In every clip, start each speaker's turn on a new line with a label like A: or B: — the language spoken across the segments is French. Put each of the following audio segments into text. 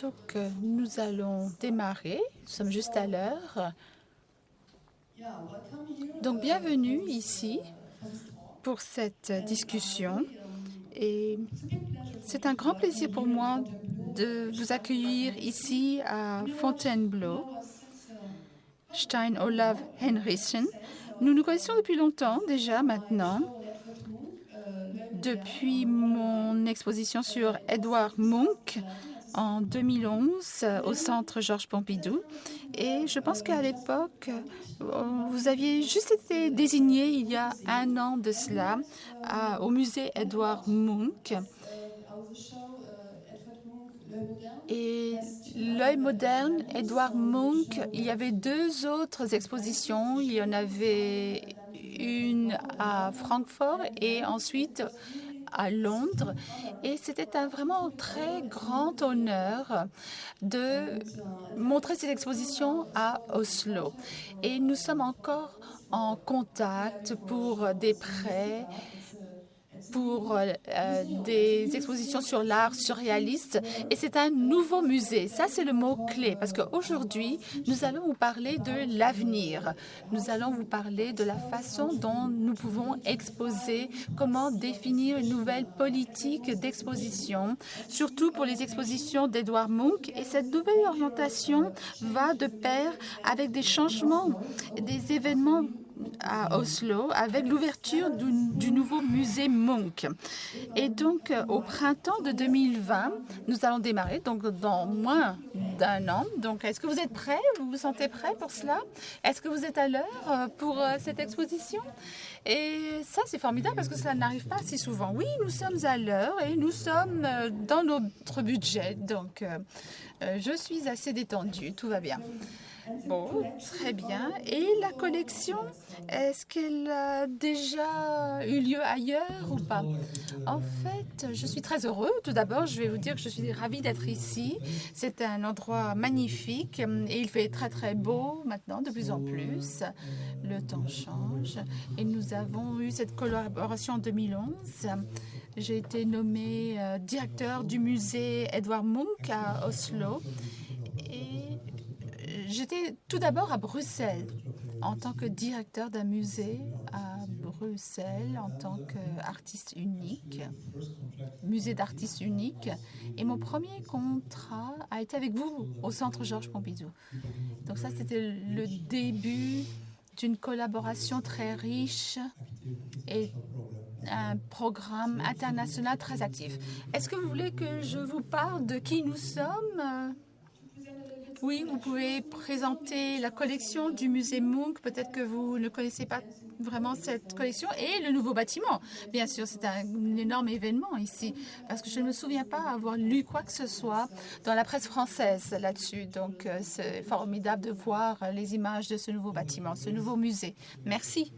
A: Donc, nous allons démarrer. Nous sommes juste à l'heure. Donc, bienvenue ici pour cette discussion. Et c'est un grand plaisir pour moi de vous accueillir ici à Fontainebleau, Stein Olav Henriksen. Nous nous connaissons depuis longtemps déjà maintenant, depuis mon exposition sur Edvard Munch en 2011 au Centre Georges Pompidou. Et je pense qu'à l'époque, vous aviez juste été désigné il y a un an de cela au musée Edvard Munch. Et l'œil moderne, Edvard Munch, il y avait deux autres expositions. Il y en avait une à Francfort et ensuite à Londres. Et c'était vraiment très grand honneur de montrer cette exposition à Oslo. Et nous sommes encore en contact pour des prêts, pour des expositions sur l'art surréaliste. Et c'est un nouveau musée. Ça, c'est le mot-clé, parce qu'aujourd'hui, nous allons vous parler de l'avenir. Nous allons vous parler de la façon dont nous pouvons exposer, comment définir une nouvelle politique d'exposition, surtout pour les expositions d'Edvard Munch. Et cette nouvelle orientation va de pair avec des changements, des événements à Oslo avec l'ouverture du nouveau musée Munch. Et donc, au printemps de 2020, nous allons démarrer, donc dans moins d'un an. Donc, est-ce que vous êtes prêts? Vous vous sentez prêts pour cela? Est-ce que vous êtes à l'heure pour cette exposition? Et ça, c'est formidable parce que cela n'arrive pas si souvent. Oui, nous sommes à l'heure et nous sommes dans notre budget. Donc, je suis assez détendue. Tout va bien. Bon, très bien. Et la collection, est-ce qu'elle a déjà eu lieu ailleurs ou pas? En fait, je suis très heureux. Tout d'abord, je vais vous dire que je suis ravie d'être ici. C'est un endroit magnifique et il fait très très beau maintenant, de plus en plus. Le temps change et nous avons eu cette collaboration en 2011. J'ai été nommée directeur du musée Edvard Munch à Oslo. Et j'étais tout d'abord à Bruxelles en tant que directeur d'un musée à Bruxelles, en tant qu'artiste unique, musée d'artistes uniques. Et mon premier contrat a été avec vous au Centre Georges Pompidou. Donc ça, c'était le début d'une collaboration très riche et un programme international très actif. Est-ce que vous voulez que je vous parle de qui nous sommes ? Oui, vous pouvez présenter la collection du musée Munch. Peut-être que vous ne connaissez pas vraiment cette collection et le nouveau bâtiment. Bien sûr, c'est un énorme événement ici parce que je ne me souviens pas avoir lu quoi que ce soit dans la presse française là-dessus. Donc, c'est formidable de voir les images de ce nouveau bâtiment, ce nouveau musée. Merci.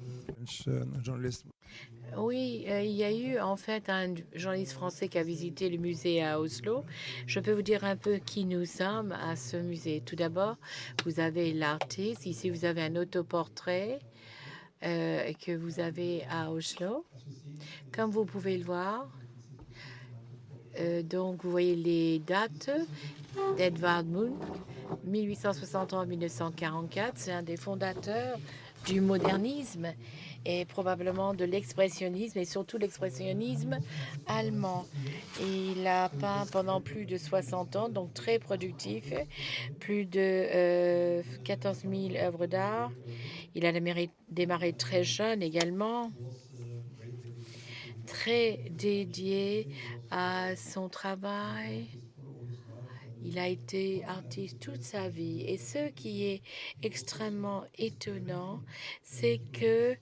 B: Oui, il y a eu en fait un journaliste français qui a visité le musée à Oslo. Je peux vous dire un peu qui nous sommes à ce musée. Tout d'abord, vous avez l'artiste. Ici, vous avez un autoportrait que vous avez à Oslo. Comme vous pouvez le voir, donc vous voyez les dates d'Edvard Munch, 1863-1944. C'est un des fondateurs du modernisme et probablement de l'expressionnisme et surtout l'expressionnisme allemand. Il a peint pendant plus de 60 ans, donc très productif, plus de 14 000 œuvres d'art. Il a démarré très jeune également, très dédié à son travail. Il a été artiste toute sa vie. Et ce qui est extrêmement étonnant, c'est que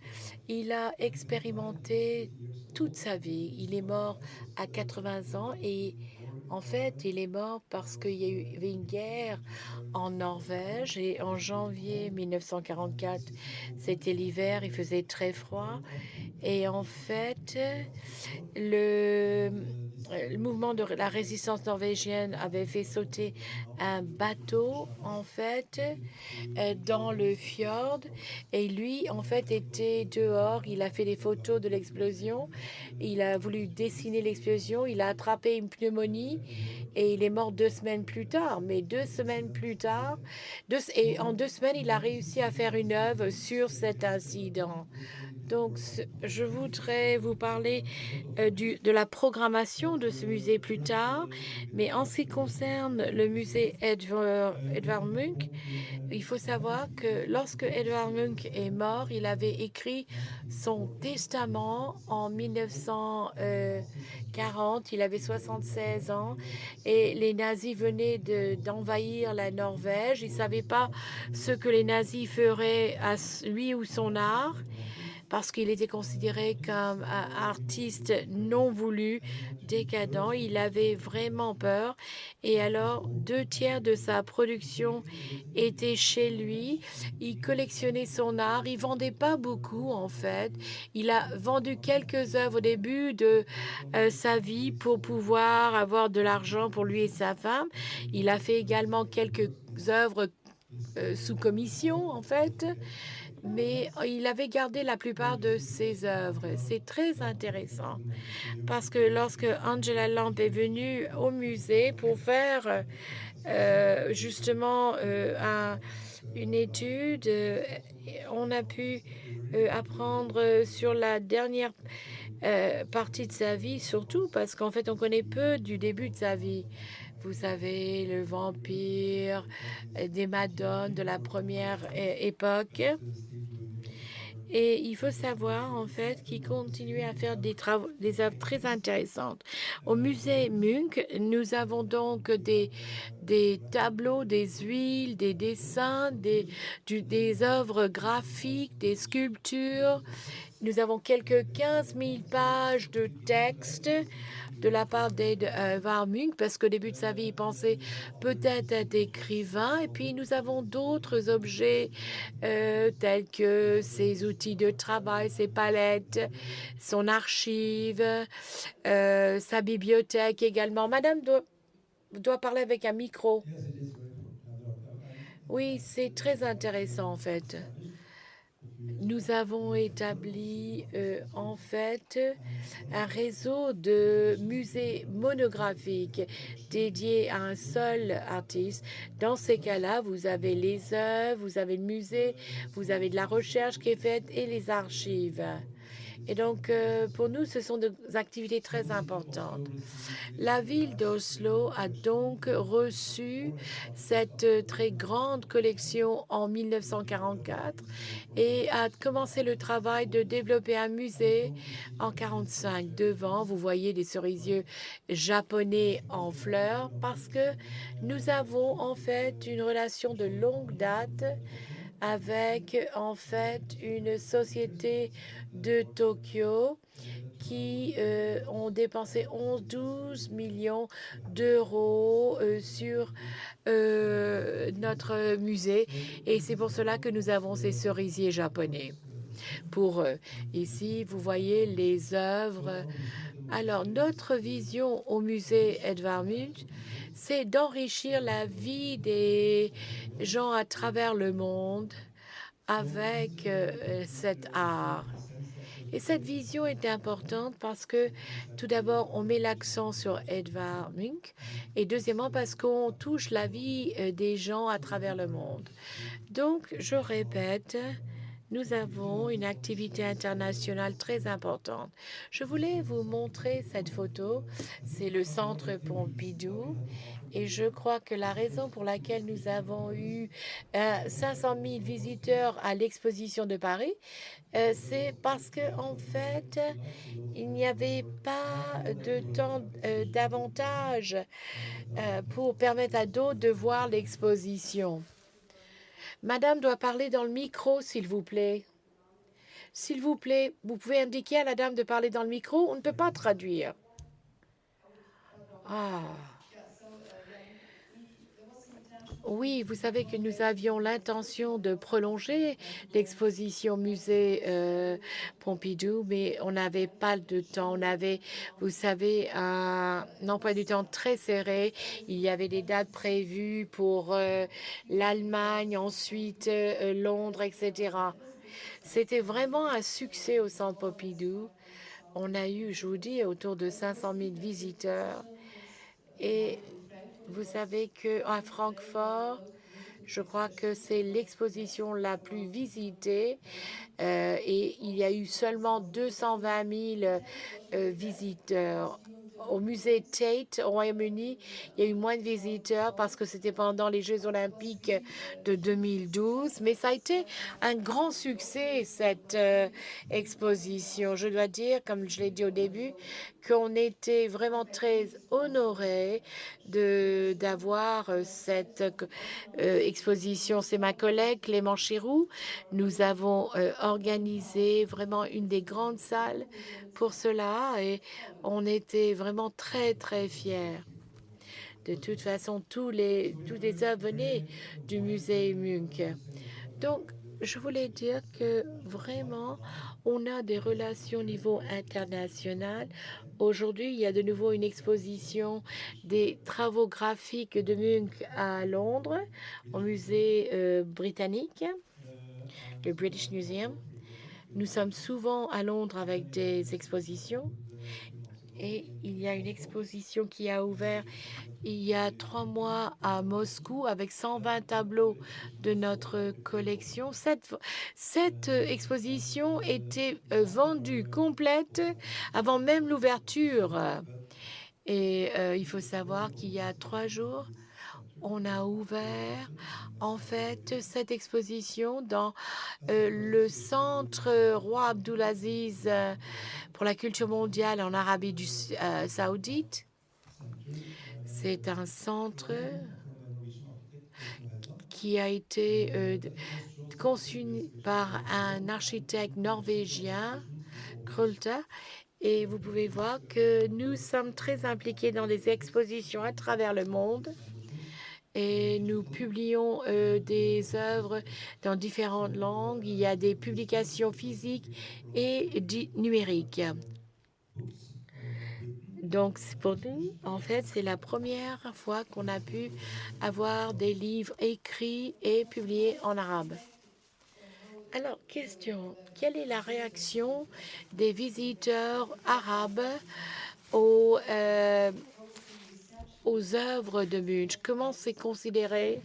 B: il a expérimenté toute sa vie. Il est mort à 80 ans et en fait, il est mort parce qu'il y avait une guerre en Norvège et en janvier 1944, c'était l'hiver, il faisait très froid et en fait, le mouvement de la résistance norvégienne avait fait sauter un bateau, en fait, dans le fjord. Et lui, en fait, était dehors. Il a fait des photos de l'explosion. Il a voulu dessiner l'explosion. Il a attrapé une pneumonie et il est mort 2 semaines plus tard. Mais 2 semaines plus tard, et en 2 semaines, il a réussi à faire une œuvre sur cet incident. Donc, je voudrais vous parler de la programmation de ce musée plus tard. Mais en ce qui concerne le musée Edvard Munch, il faut savoir que lorsque Edvard Munch est mort, il avait écrit son testament en 1940. Il avait 76 ans et les nazis venaient d'envahir la Norvège. Il ne savait pas ce que les nazis feraient à lui ou son art, parce qu'il était considéré comme un artiste non voulu, décadent. Il avait vraiment peur. Et alors, 2 tiers de sa production était chez lui. Il collectionnait son art. Il vendait pas beaucoup, en fait. Il a vendu quelques œuvres au début de sa vie pour pouvoir avoir de l'argent pour lui et sa femme. Il a fait également quelques œuvres sous commission, en fait. Mais il avait gardé la plupart de ses œuvres. C'est très intéressant parce que lorsque Angela Lamp est venue au musée pour faire justement une étude, on a pu apprendre sur la dernière partie de sa vie, surtout parce qu'en fait, on connaît peu du début de sa vie. Vous savez, le vampire, des madones de la première époque. Et il faut savoir, en fait, qu'il continuait à faire des œuvres très intéressantes. Au musée Munch, nous avons donc des tableaux, des huiles, des dessins, des œuvres graphiques, des sculptures. Nous avons quelques 15 000 pages de texte de la part d'Edvard Munch, parce qu'au début de sa vie, il pensait peut-être être écrivain. Et puis, nous avons d'autres objets tels que ses outils de travail, ses palettes, son archive, sa bibliothèque également. Madame doit parler avec un micro. Oui, c'est très intéressant, en fait. Nous avons établi en fait un réseau de musées monographiques dédiés à un seul artiste. Dans ces cas-là, vous avez les œuvres, vous avez le musée, vous avez de la recherche qui est faite et les archives. Et donc, pour nous, ce sont des activités très importantes. La ville d'Oslo a donc reçu cette très grande collection en 1944 et a commencé le travail de développer un musée en 1945. Devant, vous voyez des cerisiers japonais en fleurs parce que nous avons en fait une relation de longue date avec en fait une société de Tokyo qui ont dépensé 12 millions d'euros sur notre musée. Et c'est pour cela que nous avons ces cerisiers japonais. Pour ici, vous voyez les œuvres. Alors, notre vision au musée Edvard Munch, c'est d'enrichir la vie des gens à travers le monde avec cet art. Et cette vision est importante parce que, tout d'abord, on met l'accent sur Edvard Munch et deuxièmement, parce qu'on touche la vie des gens à travers le monde. Donc, je répète, nous avons une activité internationale très importante. Je voulais vous montrer cette photo. C'est le Centre Pompidou. Et je crois que la raison pour laquelle nous avons eu 500 000 visiteurs à l'exposition de Paris, c'est parce que en fait, il n'y avait pas de temps davantage pour permettre à d'autres de voir l'exposition. Madame doit parler dans le micro, s'il vous plaît. S'il vous plaît, vous pouvez indiquer à la dame de parler dans le micro. On ne peut pas traduire. Ah. Oui, vous savez que nous avions l'intention de prolonger l'exposition musée Pompidou, mais on n'avait pas de temps. On avait, vous savez, un emploi du temps très serré. Il y avait des dates prévues pour l'Allemagne, ensuite Londres, etc. C'était vraiment un succès au Centre Pompidou. On a eu, je vous dis, autour de 500 000 visiteurs. Et vous savez qu'à Francfort, je crois que c'est l'exposition la plus visitée et il y a eu seulement 220 000 visiteurs. Au musée Tate au Royaume-Uni, il y a eu moins de visiteurs parce que c'était pendant les Jeux olympiques de 2012. Mais ça a été un grand succès, cette exposition. Je dois dire, comme je l'ai dit au début, qu'on était vraiment très honorés d'avoir cette exposition. C'est ma collègue Clément Chiroux. Nous avons organisé vraiment une des grandes salles pour cela et on était vraiment très, très fiers. De toute façon, tous les œuvres venaient du musée Munch. Donc, je voulais dire que vraiment, on a des relations au niveau international. Aujourd'hui, il y a de nouveau une exposition des travaux graphiques de Munch à Londres, au musée britannique, le British Museum. Nous sommes souvent à Londres avec des expositions. Et il y a une exposition qui a ouvert il y a 3 mois à Moscou avec 120 tableaux de notre collection. Cette exposition était vendue complète avant même l'ouverture. Et il faut savoir qu'il y a 3 jours, on a ouvert en fait cette exposition dans le centre Roi Abdulaziz pour la culture mondiale en Arabie Saoudite. C'est un centre qui a été conçu par un architecte norvégien, Krulta. Et vous pouvez voir que nous sommes très impliqués dans des expositions à travers le monde. Et nous publions des œuvres dans différentes langues. Il y a des publications physiques et numériques. Donc, pour nous, en fait, c'est la première fois qu'on a pu avoir des livres écrits et publiés en arabe. Alors, question, quelle est la réaction des visiteurs arabes aux œuvres de Munch? Comment c'est considéré?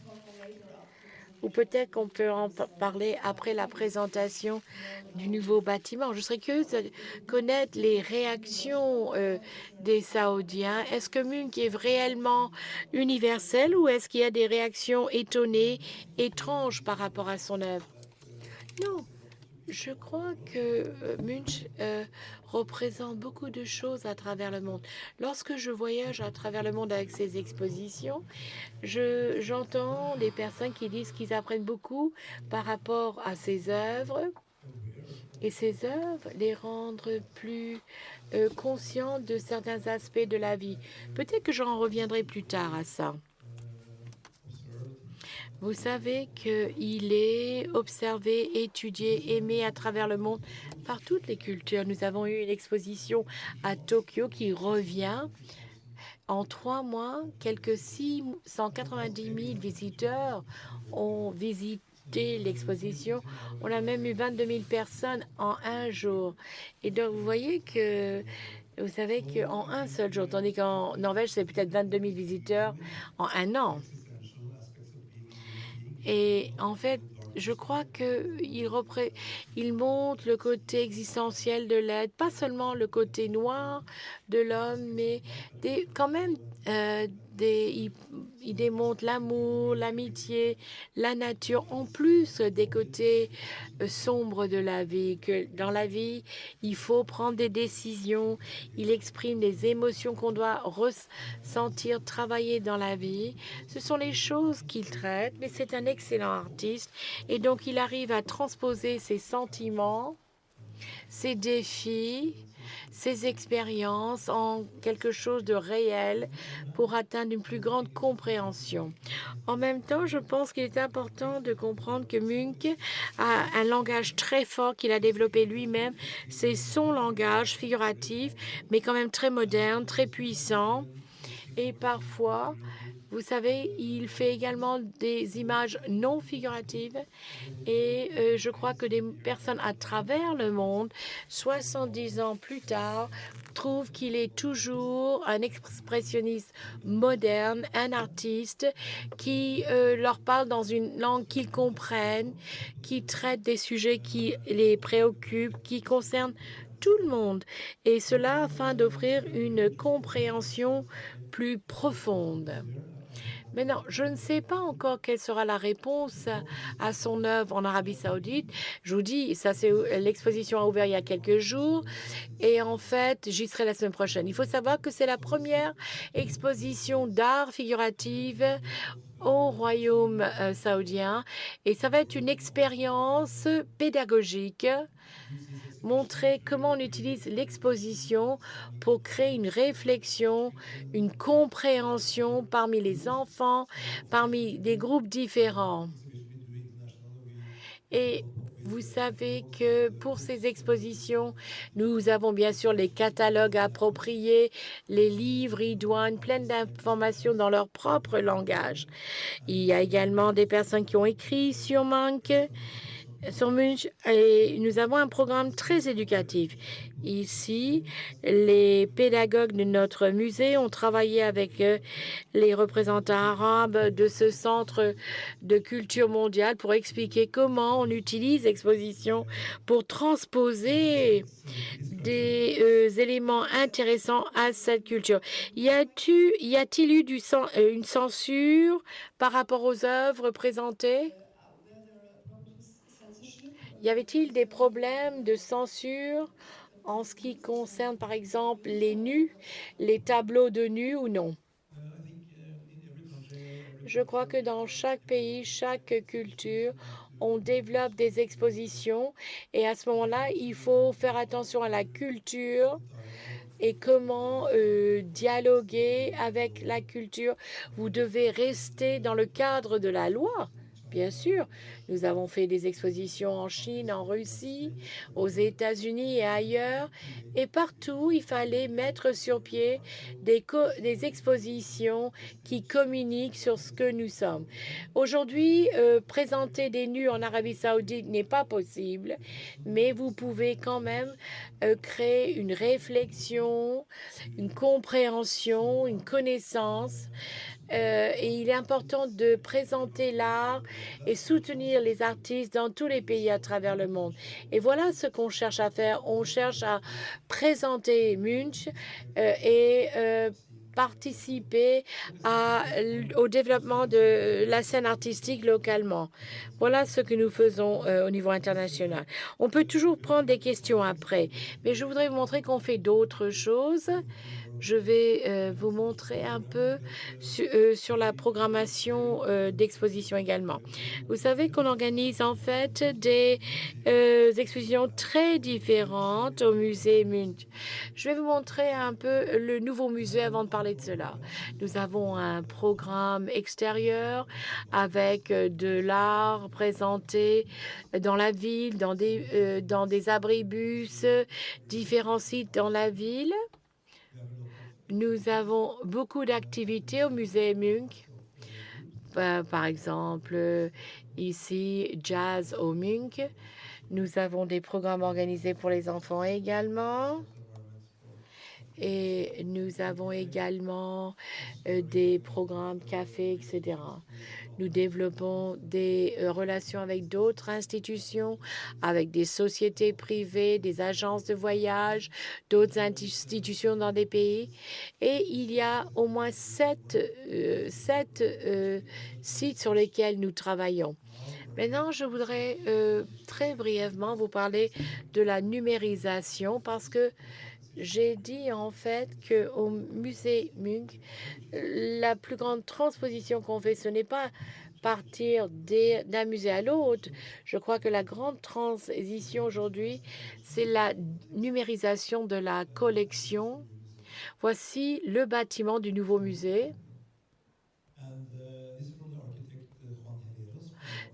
B: Ou peut-être qu'on peut en parler après la présentation du nouveau bâtiment. Je serais curieuse de connaître les réactions des Saoudiens. Est-ce que Munch est réellement universel ou est-ce qu'il y a des réactions étonnées, étranges par rapport à son œuvre? Non, je crois que Munch représente beaucoup de choses à travers le monde. Lorsque je voyage à travers le monde avec ces expositions, j'entends des personnes qui disent qu'ils apprennent beaucoup par rapport à ces œuvres. Et ces œuvres les rendent plus conscients de certains aspects de la vie. Peut-être que j'en reviendrai plus tard à ça. Vous savez qu'il est observé, étudié, aimé à travers le monde par toutes les cultures. Nous avons eu une exposition à Tokyo qui revient. En 3 mois, quelques 690 000 visiteurs ont visité l'exposition. On a même eu 22 000 personnes en un jour. Et donc, vous voyez que, vous savez qu'en un seul jour, tandis qu'en Norvège, c'est peut-être 22 000 visiteurs en un an. Et en fait, je crois qu'il montre le côté existentiel de l'être, pas seulement le côté noir de l'homme, mais quand même, il démontre l'amour, l'amitié, la nature, en plus des côtés sombres de la vie. Que dans la vie, il faut prendre des décisions. Il exprime les émotions qu'on doit ressentir, travailler dans la vie. Ce sont les choses qu'il traite, mais c'est un excellent artiste. Et donc, il arrive à transposer ses sentiments, ses défis ces expériences en quelque chose de réel pour atteindre une plus grande compréhension. En même temps, je pense qu'il est important de comprendre que Munch a un langage très fort qu'il a développé lui-même. C'est son langage figuratif, mais quand même très moderne, très puissant. Et parfois, vous savez, il fait également des images non figuratives et je crois que des personnes à travers le monde, 70 ans plus tard, trouvent qu'il est toujours un expressionniste moderne, un artiste qui leur parle dans une langue qu'ils comprennent, qui traite des sujets qui les préoccupent, qui concernent tout le monde, et cela afin d'offrir une compréhension plus profonde. Maintenant, je ne sais pas encore quelle sera la réponse à son œuvre en Arabie Saoudite. Je vous dis, ça c'est l'exposition a ouvert il y a quelques jours et en fait, j'y serai la semaine prochaine. Il faut savoir que c'est la première exposition d'art figuratif au royaume saoudien et ça va être une expérience pédagogique, montrer comment on utilise l'exposition pour créer une réflexion, une compréhension parmi les enfants, parmi des groupes différents. Et vous savez que pour ces expositions, nous avons bien sûr les catalogues appropriés, les livres idoines, pleines d'informations dans leur propre langage. Il y a également des personnes qui ont écrit sur Munch, et nous avons un programme très éducatif. Ici, les pédagogues de notre musée ont travaillé avec les représentants arabes de ce centre de culture mondiale pour expliquer comment on utilise l'exposition pour transposer des éléments intéressants à cette culture. Y a-t-il eu une censure par rapport aux œuvres présentées? Y avait-il des problèmes de censure en ce qui concerne, par exemple, les nus, les tableaux de nus ou non? Je crois que dans chaque pays, chaque culture, on développe des expositions et à ce moment-là, il faut faire attention à la culture et comment dialoguer avec la culture. Vous devez rester dans le cadre de la loi. Bien sûr, nous avons fait des expositions en Chine, en Russie, aux États-Unis et ailleurs. Et partout, il fallait mettre sur pied des expositions qui communiquent sur ce que nous sommes. Aujourd'hui, présenter des nus en Arabie Saoudite n'est pas possible, mais vous pouvez quand même créer une réflexion, une compréhension, une connaissance. Et il est important de présenter l'art et soutenir les artistes dans tous les pays à travers le monde. Et voilà ce qu'on cherche à faire. On cherche à présenter Munch et participer au développement de la scène artistique localement. Voilà ce que nous faisons au niveau international. On peut toujours prendre des questions après, mais je voudrais vous montrer qu'on fait d'autres choses. Je vais vous montrer un peu sur la programmation d'exposition également. Vous savez qu'on organise en fait des expositions très différentes au musée Munch. Je vais vous montrer un peu le nouveau musée avant de parler de cela. Nous avons un programme extérieur avec de l'art présenté dans la ville, dans des abribus, différents sites dans la ville. Nous avons beaucoup d'activités au musée Munch. Par exemple, ici, Jazz au Munch. Nous avons des programmes organisés pour les enfants également. Et nous avons également des programmes café, etc. Nous développons des relations avec d'autres institutions, avec des sociétés privées, des agences de voyage, d'autres institutions dans des pays. Et il y a au moins sept sites sur lesquels nous travaillons. Maintenant, je voudrais très brièvement vous parler de la numérisation parce que j'ai dit en fait qu'au musée Munch, la plus grande transposition qu'on fait, ce n'est pas partir d'un musée à l'autre. Je crois que la grande transition aujourd'hui, c'est la numérisation de la collection. Voici le bâtiment du nouveau musée.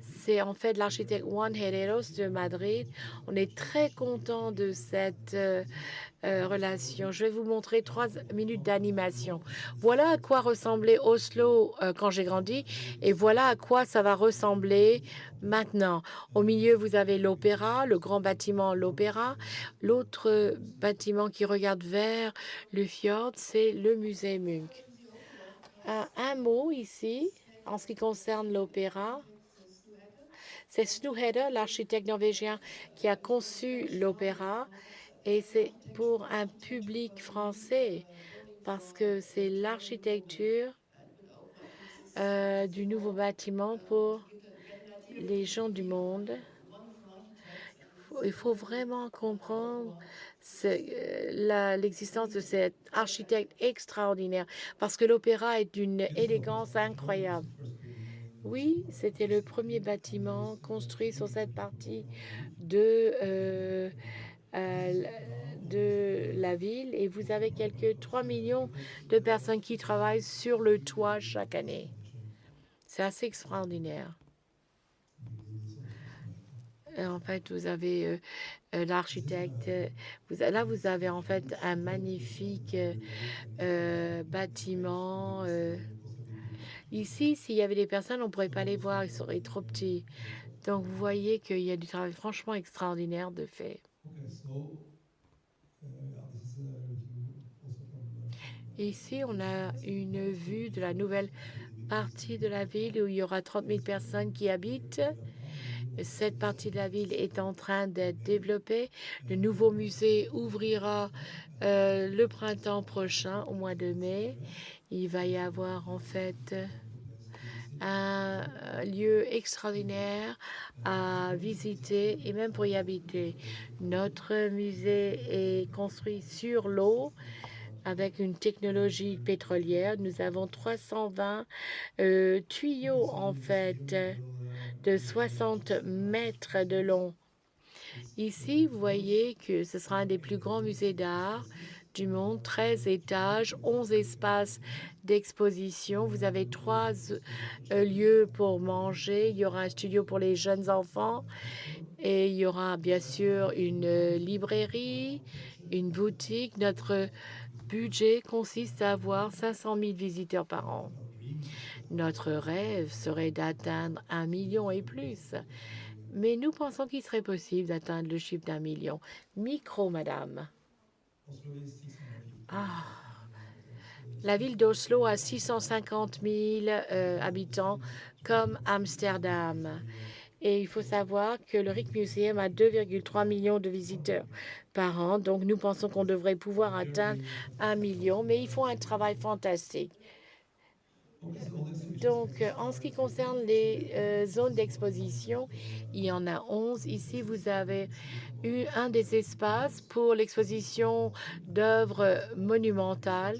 B: C'est en fait l'architecte Juan Herreros de Madrid. On est très content de cette relation. Je vais vous montrer 3 minutes d'animation. Voilà à quoi ressemblait Oslo quand j'ai grandi et voilà à quoi ça va ressembler maintenant. Au milieu, vous avez l'opéra, le grand bâtiment, l'opéra. L'autre bâtiment qui regarde vers le fjord, c'est le musée Munch. Un mot ici en ce qui concerne l'opéra. C'est Snuhede, l'architecte norvégien, qui a conçu l'opéra et c'est pour un public français parce que c'est l'architecture du nouveau bâtiment pour les gens du monde. Il faut vraiment comprendre l'existence de cet architecte extraordinaire parce que l'opéra est d'une élégance incroyable. Oui, c'était le premier bâtiment construit sur cette partie de la ville et vous avez quelques 3 millions de personnes qui travaillent sur le toit chaque année. C'est assez extraordinaire. En fait, vous avez l'architecte. Là, vous avez en fait un magnifique bâtiment. Ici, s'il y avait des personnes, on ne pourrait pas les voir, ils seraient trop petits. Donc, vous voyez qu'il y a du travail franchement extraordinaire de fait. Ici, on a une vue de la nouvelle partie de la ville où il y aura 30 000 personnes qui habitent. Cette partie de la ville est en train d'être développée. Le nouveau musée ouvrira le printemps prochain, au mois de mai. Il va y avoir en fait un lieu extraordinaire à visiter et même pour y habiter. Notre musée est construit sur l'eau avec une technologie pétrolière. Nous avons 320 tuyaux en fait de 60 mètres de long. Ici, vous voyez que ce sera un des plus grands musées d'art du monde, 13 étages, 11 espaces d'exposition. Vous avez 3 lieux pour manger. Il y aura un studio pour les jeunes enfants et il y aura bien sûr une librairie, une boutique. Notre budget consiste à avoir 500 000 visiteurs par an. Notre rêve serait d'atteindre 1 million et plus. Mais nous pensons qu'il serait possible d'atteindre le chiffre d'1 million. Micro, madame. Ah. La ville d'Oslo a 650 000 habitants, comme Amsterdam. Et il faut savoir que le Rijksmuseum a 2,3 millions de visiteurs par an. Donc, nous pensons qu'on devrait pouvoir atteindre 1 million, mais il faut un travail fantastique. Donc, en ce qui concerne les zones d'exposition, il y en a 11. Ici, vous avez un des espaces pour l'exposition d'œuvres monumentales.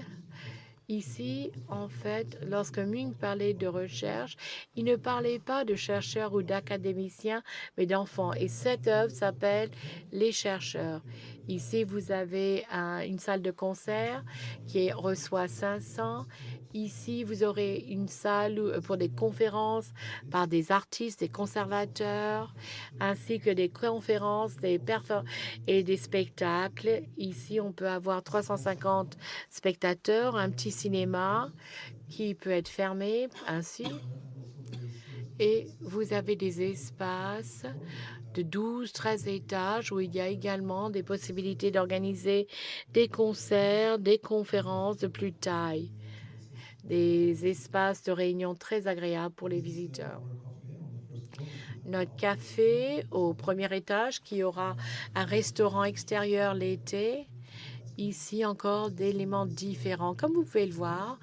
B: Ici, en fait, lorsque Munch parlait de recherche, il ne parlait pas de chercheurs ou d'académiciens, mais d'enfants. Et cette œuvre s'appelle Les chercheurs. Ici, vous avez une salle de concert qui reçoit 500. Ici, vous aurez une salle pour des conférences par des artistes, des conservateurs, ainsi que des conférences et des spectacles. Ici, on peut avoir 350 spectateurs, un petit cinéma qui peut être fermé ainsi. Et vous avez des espaces de 12, 13 étages où il y a également des possibilités d'organiser des concerts, des conférences de plus taille, des espaces de réunion très agréables pour les visiteurs. Notre café au premier étage qui aura un restaurant extérieur l'été Ici, encore d'éléments différents. Comme vous pouvez le voir,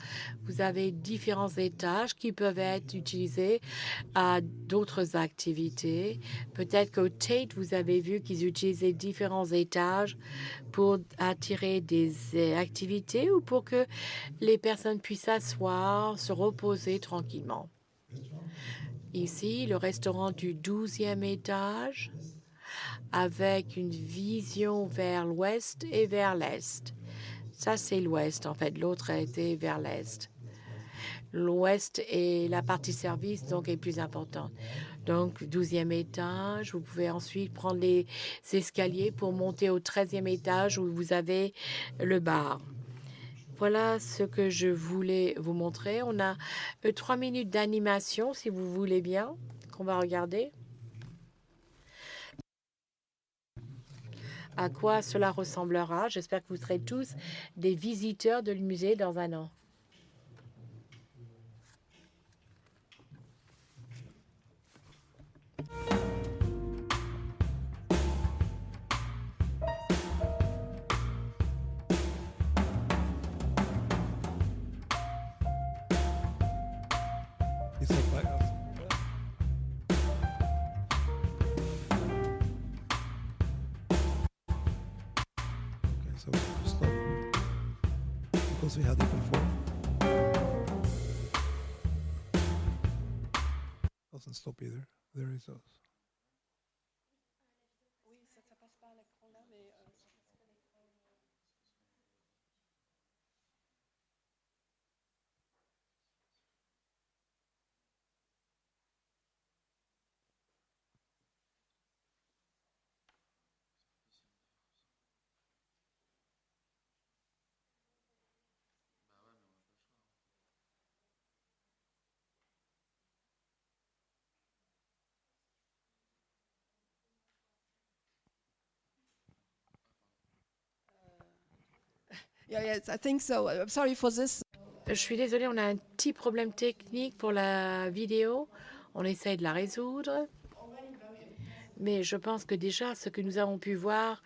B: vous avez différents étages qui peuvent être utilisés à d'autres activités. Peut-être qu'au Tate, vous avez vu qu'ils utilisaient différents étages pour attirer des activités ou pour que les personnes puissent s'asseoir, se reposer tranquillement. Ici, le restaurant du 12e étage avec une vision vers l'ouest et vers l'est. Ça, c'est l'ouest, en fait. L'autre a été vers l'est. L'ouest et la partie service, donc, est plus importante. Donc, 12e étage, vous pouvez ensuite prendre les escaliers pour monter au 13e étage où vous avez le bar. Voilà ce que je voulais vous montrer. On a 3 minutes d'animation, si vous voulez bien, qu'on va regarder. À quoi cela ressemblera. J'espère que vous serez tous des visiteurs de le musée dans un an.
C: So stop because we had it before. Doesn't stop either. There it goes.
D: Yeah, yes, I think so. I'm sorry for this.
B: Je suis désolée, on a un petit problème technique pour la vidéo. On essaye de la résoudre. Mais je pense que déjà, ce que nous avons pu voir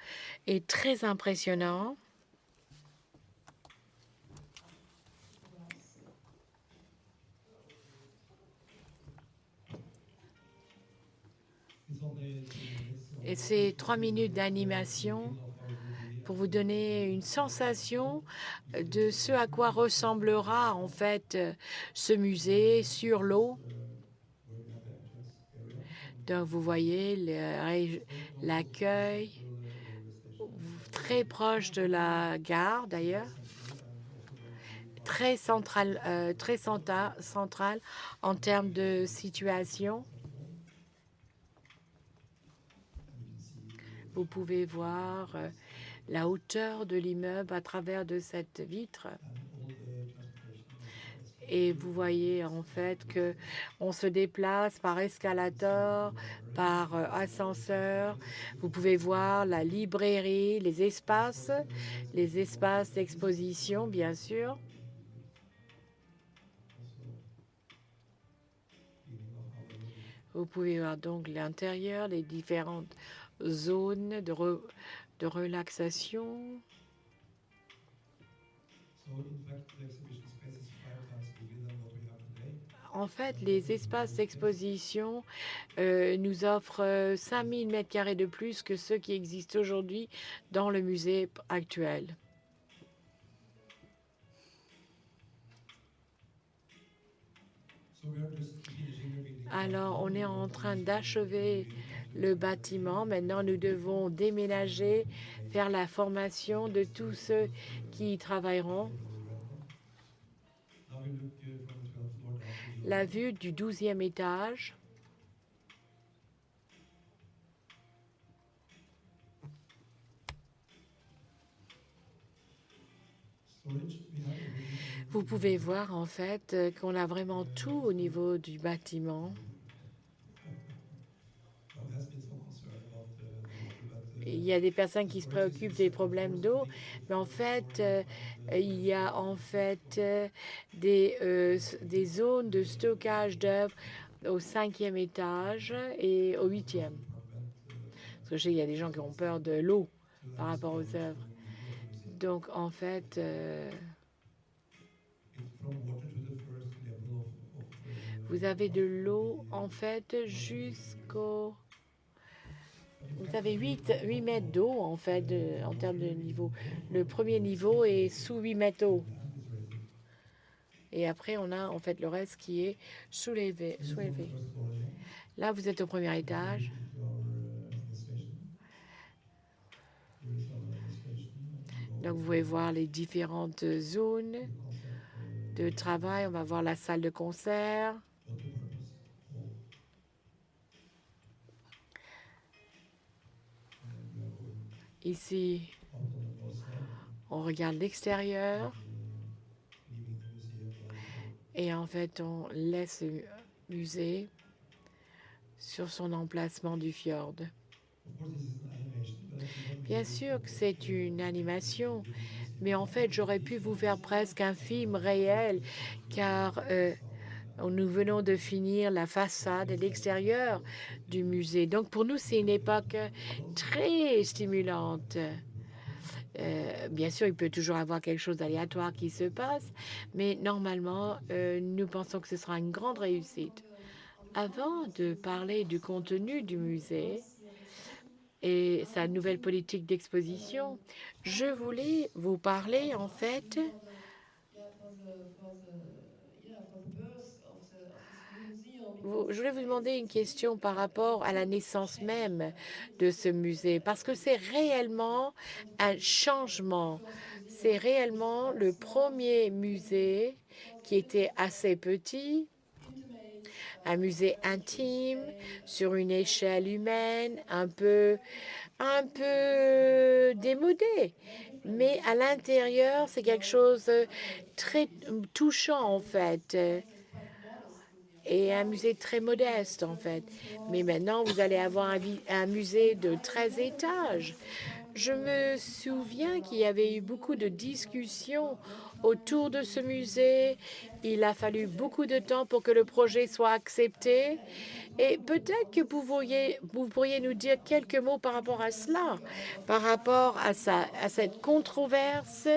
B: est très impressionnant. Et ces 3 minutes d'animation pour vous donner une sensation de ce à quoi ressemblera en fait ce musée sur l'eau. Donc vous voyez l'accueil très proche de la gare d'ailleurs, très central en termes de situation. Vous pouvez voir la hauteur de l'immeuble à travers de cette vitre. Et vous voyez en fait que on se déplace par escalator, par ascenseur. Vous pouvez voir la librairie, les espaces d'exposition, bien sûr. Vous pouvez voir donc l'intérieur, les différentes zones de relaxation. En fait, les espaces d'exposition nous offrent 5000 m² de plus que ceux qui existent aujourd'hui dans le musée actuel. Alors, on est en train d'achever le bâtiment. Maintenant, nous devons déménager, faire la formation de tous ceux qui y travailleront. La vue du 12e étage. Vous pouvez voir en fait qu'on a vraiment tout au niveau du bâtiment. Il y a des personnes qui se préoccupent des problèmes d'eau, mais en fait, il y a en fait des zones de stockage d'œuvres au 5e étage et au 8e. Parce que je sais qu'il y a des gens qui ont peur de l'eau par rapport aux œuvres. Donc, en fait, vous avez de l'eau, en fait, jusqu'au... Vous avez 8 mètres d'eau, en fait, en termes de niveau. Le premier niveau est sous 8 mètres d'eau. Et après, on a, en fait, le reste qui est soulevé. Là, vous êtes au premier étage. Donc, vous pouvez voir les différentes zones de travail. On va voir la salle de concert. Ici, on regarde l'extérieur. Et en fait, on laisse le musée sur son emplacement du fjord. Bien sûr que c'est une animation, mais en fait, j'aurais pu vous faire presque un film réel, car nous venons de finir la façade et l'extérieur du musée. Donc, pour nous, c'est une époque très stimulante. Bien sûr, il peut toujours avoir quelque chose d'aléatoire qui se passe, mais normalement, nous pensons que ce sera une grande réussite. Avant de parler du contenu du musée et sa nouvelle politique d'exposition, je voulais vous parler, en fait, je voulais vous demander une question par rapport à la naissance même de ce musée, parce que c'est réellement un changement. C'est réellement le premier musée qui était assez petit, un musée intime, sur une échelle humaine, un peu démodé. Mais à l'intérieur, c'est quelque chose de très touchant, en fait. Et un musée très modeste, en fait. Mais maintenant, vous allez avoir un musée de 13 étages. Je me souviens qu'il y avait eu beaucoup de discussions autour de ce musée. Il a fallu beaucoup de temps pour que le projet soit accepté. Et peut-être que vous pourriez nous dire quelques mots par rapport à cela, par rapport à cette controverse,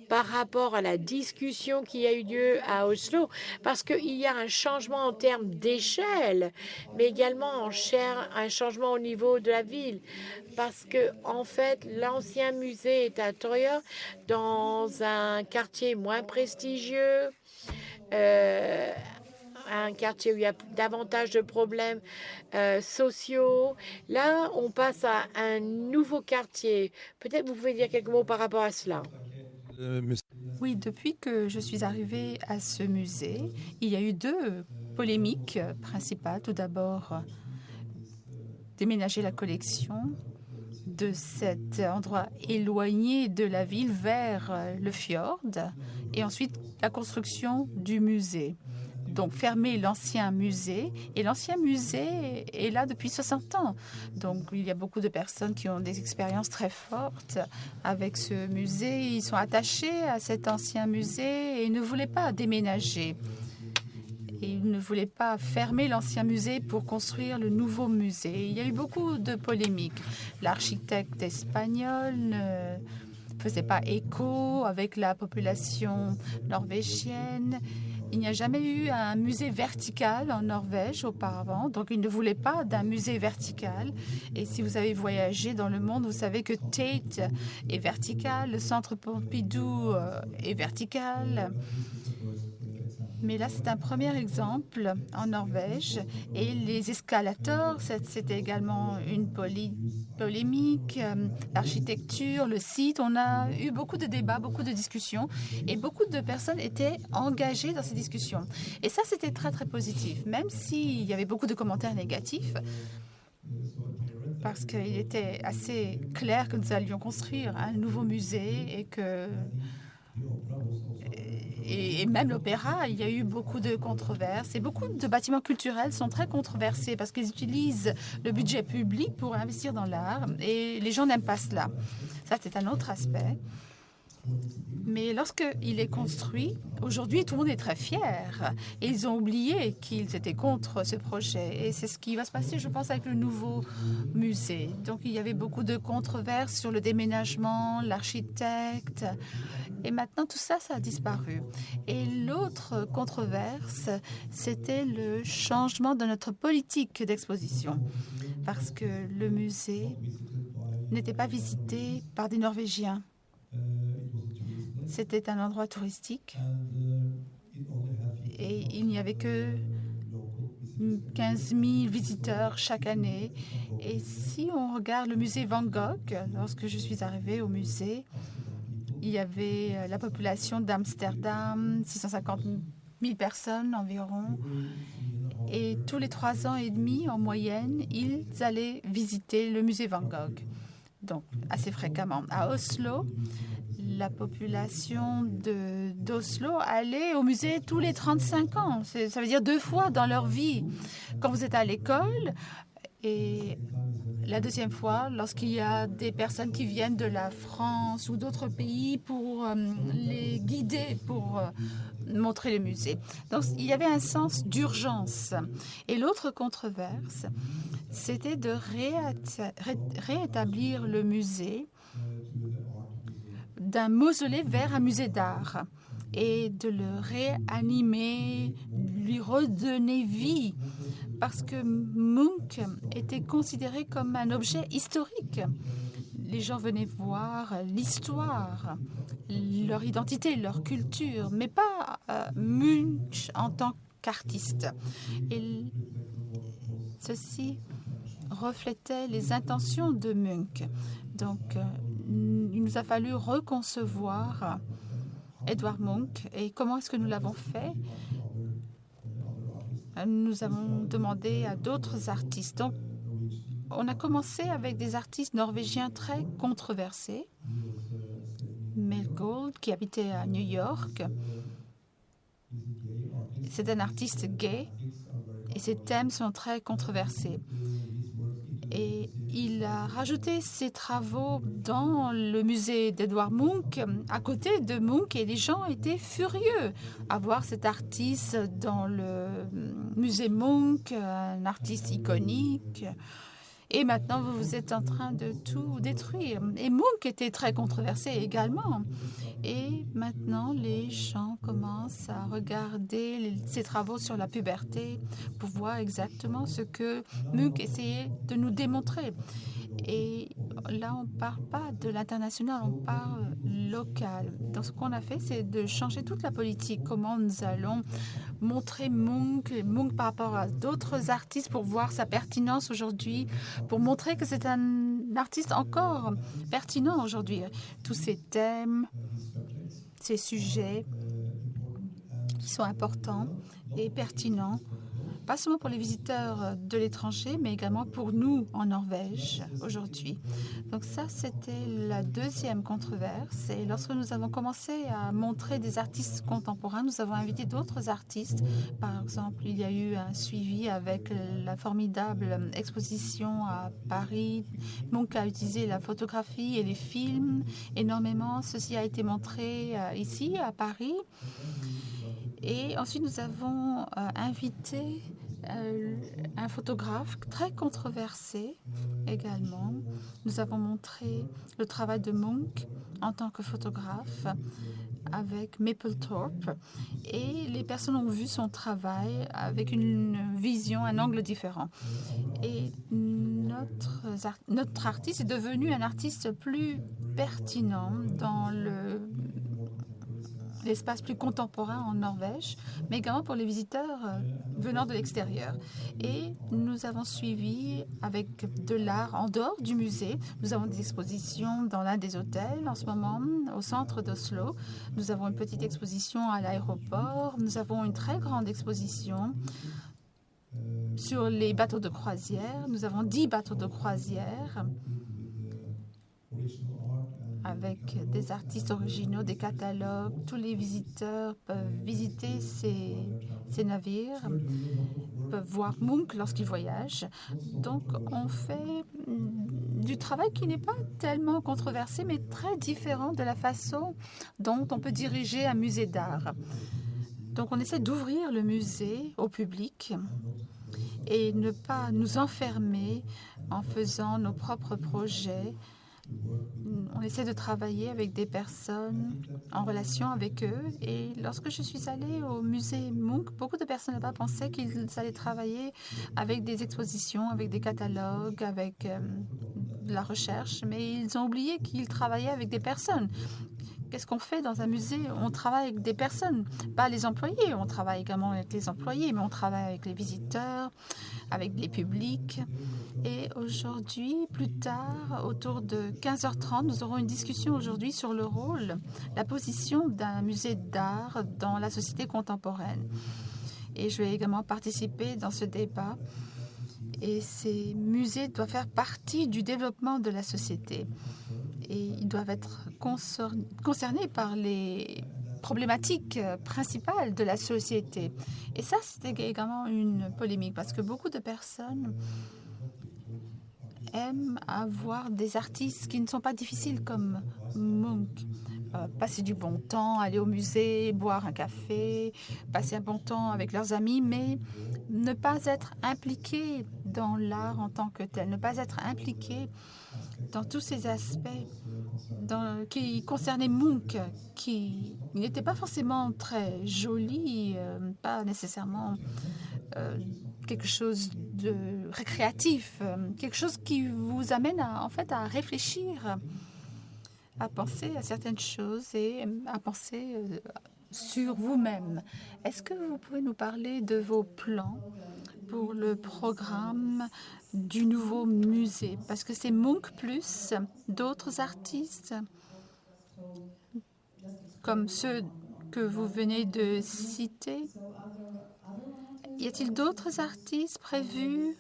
B: par rapport à la discussion qui a eu lieu à Oslo, parce qu'il y a un changement en termes d'échelle, mais également un changement au niveau de la ville. Parce que, en fait, l'ancien musée est à Troya, dans un quartier moins prestigieux, un quartier où il y a davantage de problèmes sociaux. Là, on passe à un nouveau quartier. Peut-être vous pouvez dire quelques mots par rapport à cela.
A: Oui, depuis que je suis arrivée à ce musée, il y a eu deux polémiques principales. Tout d'abord, déménager la collection de cet endroit éloigné de la ville vers le fjord, et ensuite la construction du musée. Donc fermer l'ancien musée, et l'ancien musée est là depuis 60 ans. Donc il y a beaucoup de personnes qui ont des expériences très fortes avec ce musée. Ils sont attachés à cet ancien musée et ne voulaient pas déménager. Ils ne voulaient pas fermer l'ancien musée pour construire le nouveau musée. Il y a eu beaucoup de polémiques. L'architecte espagnol ne faisait pas écho avec la population norvégienne. Il n'y a jamais eu un musée vertical en Norvège auparavant, donc il ne voulait pas d'un musée vertical. Et si vous avez voyagé dans le monde, vous savez que Tate est vertical, le Centre Pompidou est vertical. Mais là, c'est un premier exemple en Norvège. Et les escalators, c'était également une polémique. L'architecture, le site, on a eu beaucoup de débats, beaucoup de discussions. Et beaucoup de personnes étaient engagées dans ces discussions. Et ça, c'était très, très positif. Même s'il y avait beaucoup de commentaires négatifs, parce qu'il était assez clair que nous allions construire un nouveau musée et que... Et même l'opéra, il y a eu beaucoup de controverses. Et beaucoup de bâtiments culturels sont très controversés parce qu'ils utilisent le budget public pour investir dans l'art. Et les gens n'aiment pas cela. Ça, c'est un autre aspect. Mais lorsqu'il est construit, aujourd'hui, tout le monde est très fier. Et ils ont oublié qu'ils étaient contre ce projet. Et c'est ce qui va se passer, je pense, avec le nouveau musée. Donc, il y avait beaucoup de controverses sur le déménagement, l'architecte. Et maintenant, tout ça, ça a disparu. Et l'autre controverse, c'était le changement de notre politique d'exposition. Parce que le musée n'était pas visité par des Norvégiens. C'était un endroit touristique et il n'y avait que 15 000 visiteurs chaque année. Et si on regarde le musée Van Gogh, lorsque je suis arrivée au musée, il y avait la population d'Amsterdam, 650 000 personnes environ. Et tous les 3 ans et demi, en moyenne, ils allaient visiter le musée Van Gogh. Donc, assez fréquemment. À Oslo, la population d'Oslo allait au musée tous les 35 ans. Ça veut dire 2 fois dans leur vie. Quand vous êtes à l'école, et la deuxième fois, lorsqu'il y a des personnes qui viennent de la France ou d'autres pays pour les guider, pour montrer le musée. Donc, il y avait un sens d'urgence. Et l'autre controverse, c'était de réétablir le musée d'un mausolée vers un musée d'art et de le réanimer, lui redonner vie, parce que Munch était considéré comme un objet historique. Les gens venaient voir l'histoire, leur identité, leur culture, mais pas Munch en tant qu'artiste. Et ceci reflétait les intentions de Munch. Donc, il nous a fallu reconcevoir Edvard Munch. Et comment est-ce que nous l'avons fait? Nous avons demandé à d'autres artistes. Donc, on a commencé avec des artistes norvégiens très controversés. Mel Gold, qui habitait à New York. C'est un artiste gay et ses thèmes sont très controversés. Et il a rajouté ses travaux dans le musée d'Edvard Munch, à côté de Munch, et les gens étaient furieux à voir cet artiste dans le musée Munch, un artiste iconique. Et maintenant, vous êtes en train de tout détruire. Et Munch était très controversé également. Et maintenant, les gens commencent à regarder ses travaux sur la puberté pour voir exactement ce que Munch essayait de nous démontrer. Et là, on ne parle pas de l'international, on parle local. Donc, ce qu'on a fait, c'est de changer toute la politique. Comment nous allons montrer Munch par rapport à d'autres artistes pour voir sa pertinence aujourd'hui, pour montrer que c'est un artiste encore pertinent aujourd'hui. Tous ces thèmes, ces sujets qui sont importants et pertinents, pas seulement pour les visiteurs de l'étranger, mais également pour nous en Norvège aujourd'hui. Donc ça, c'était la deuxième controverse. Et lorsque nous avons commencé à montrer des artistes contemporains, nous avons invité d'autres artistes. Par exemple, il y a eu un suivi avec la formidable exposition à Paris. Munch a utilisé la photographie et les films énormément. Ceci a été montré ici, à Paris. Et ensuite, nous avons invité un photographe très controversé également. Nous avons montré le travail de Munch en tant que photographe avec Mapplethorpe. Et les personnes ont vu son travail avec une vision, un angle différent. Et notre artiste est devenu un artiste plus pertinent dans l'espace plus contemporain en Norvège, mais également pour les visiteurs venant de l'extérieur. Et nous avons suivi avec de l'art en dehors du musée. Nous avons des expositions dans l'un des hôtels en ce moment, au centre d'Oslo. Nous avons une petite exposition à l'aéroport. Nous avons une très grande exposition sur les bateaux de croisière. Nous avons 10 bateaux de croisière avec des artistes originaux, des catalogues. Tous les visiteurs peuvent visiter ces navires. peuvent voir Munch lorsqu'ils voyagent. Donc, on fait du travail qui n'est pas tellement controversé, mais très différent de la façon dont on peut diriger un musée d'art. Donc, on essaie d'ouvrir le musée au public et ne pas nous enfermer en faisant nos propres projets. On essaie de travailler avec des personnes en relation avec eux. Et lorsque je suis allée au musée Munch, beaucoup de personnes là-bas pensaient qu'ils allaient travailler avec des expositions, avec des catalogues, avec de la recherche, mais ils ont oublié qu'ils travaillaient avec des personnes. Qu'est-ce qu'on fait dans un musée? On travaille avec des personnes, pas les employés. On travaille également avec les employés, mais on travaille avec les visiteurs, avec les publics. Et aujourd'hui, plus tard, autour de 15h30, nous aurons une discussion aujourd'hui sur le rôle, la position d'un musée d'art dans la société contemporaine. Et je vais également participer dans ce débat. Et ces musées doivent faire partie du développement de la société. Et ils doivent être concernés par les problématiques principales de la société. Et ça, c'était également une polémique parce que beaucoup de personnes aiment avoir des artistes qui ne sont pas difficiles comme Munch. Passer du bon temps, aller au musée, boire un café, passer un bon temps avec leurs amis, mais ne pas être impliqué dans l'art en tant que tel, ne pas être impliqué dans tous ces aspects qui concernaient Munch, qui n'était pas forcément très joli, pas nécessairement quelque chose de récréatif, quelque chose qui vous amène en fait à réfléchir, à penser à certaines choses et à penser sur vous-même. Est-ce que vous pouvez nous parler de vos plans pour le programme du nouveau musée? Parce que c'est Munch plus d'autres artistes comme ceux que vous venez de citer. Y a-t-il d'autres artistes prévus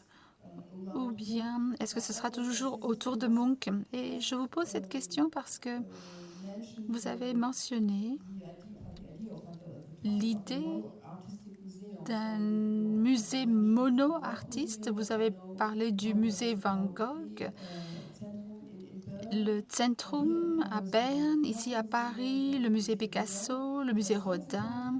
A: ou bien est-ce que ce sera toujours autour de Munch? Et je vous pose cette question parce que vous avez mentionné l'idée d'un musée mono-artiste. Vous avez parlé du musée Van Gogh, le Zentrum à Berne, ici à Paris, le musée Picasso, le musée Rodin.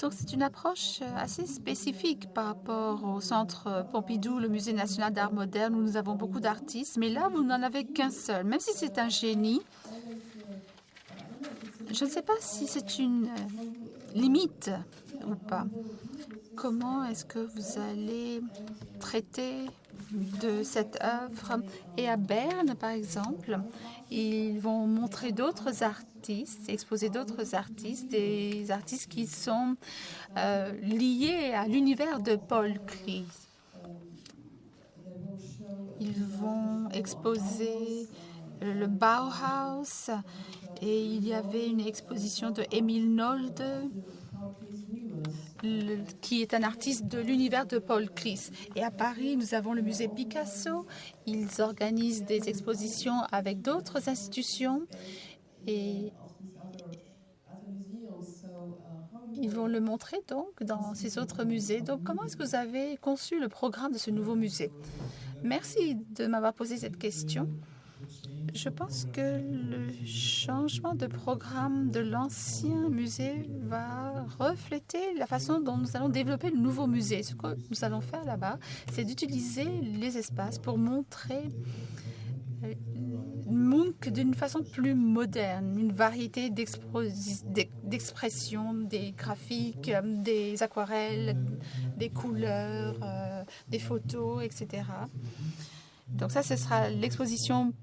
A: Donc, c'est une approche assez spécifique par rapport au Centre Pompidou, le Musée national d'art moderne, où nous avons beaucoup d'artistes. Mais là, vous n'en avez qu'un seul. Même si c'est un génie, je ne sais pas si c'est une limite ou pas. Comment est-ce que vous allez traiter de cette œuvre? Et à Berne, par exemple, ils vont montrer d'autres artistes, exposer d'autres artistes, des artistes qui sont liés à l'univers de Paul Klee. Ils vont exposer le Bauhaus et il y avait une exposition de Emil Nolde, qui est un artiste de l'univers de Paul Klee. Et à Paris, nous avons le musée Picasso. Ils organisent des expositions avec d'autres institutions et ils vont le montrer donc dans ces autres musées. Donc, comment est-ce que vous avez conçu le programme de ce nouveau musée? Merci de m'avoir posé cette question. Je pense que le changement de programme de l'ancien musée va refléter la façon dont nous allons développer le nouveau musée. Ce que nous allons faire là-bas, c'est d'utiliser les espaces pour montrer Munch d'une façon plus moderne, une variété d'expressions, des graphiques, des aquarelles, des couleurs, des photos, etc. Donc ça, ce sera l'exposition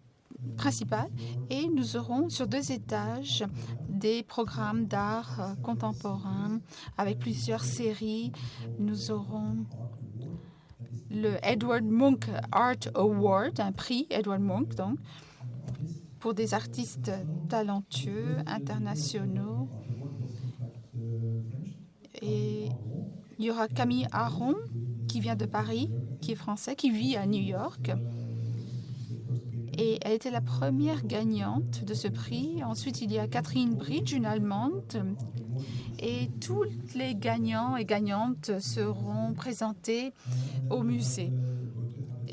A: principale et nous aurons sur 2 étages des programmes d'art contemporain avec plusieurs séries. Nous aurons le Edward Munch Art Award, un prix Edward Munch donc, pour des artistes talentueux, internationaux. Et il y aura Camille Aron qui vient de Paris, qui est français, qui vit à New York. Et elle était la première gagnante de ce prix. Ensuite, il y a Catherine Bridge, une Allemande, Et tous les gagnants et gagnantes seront présentés au musée.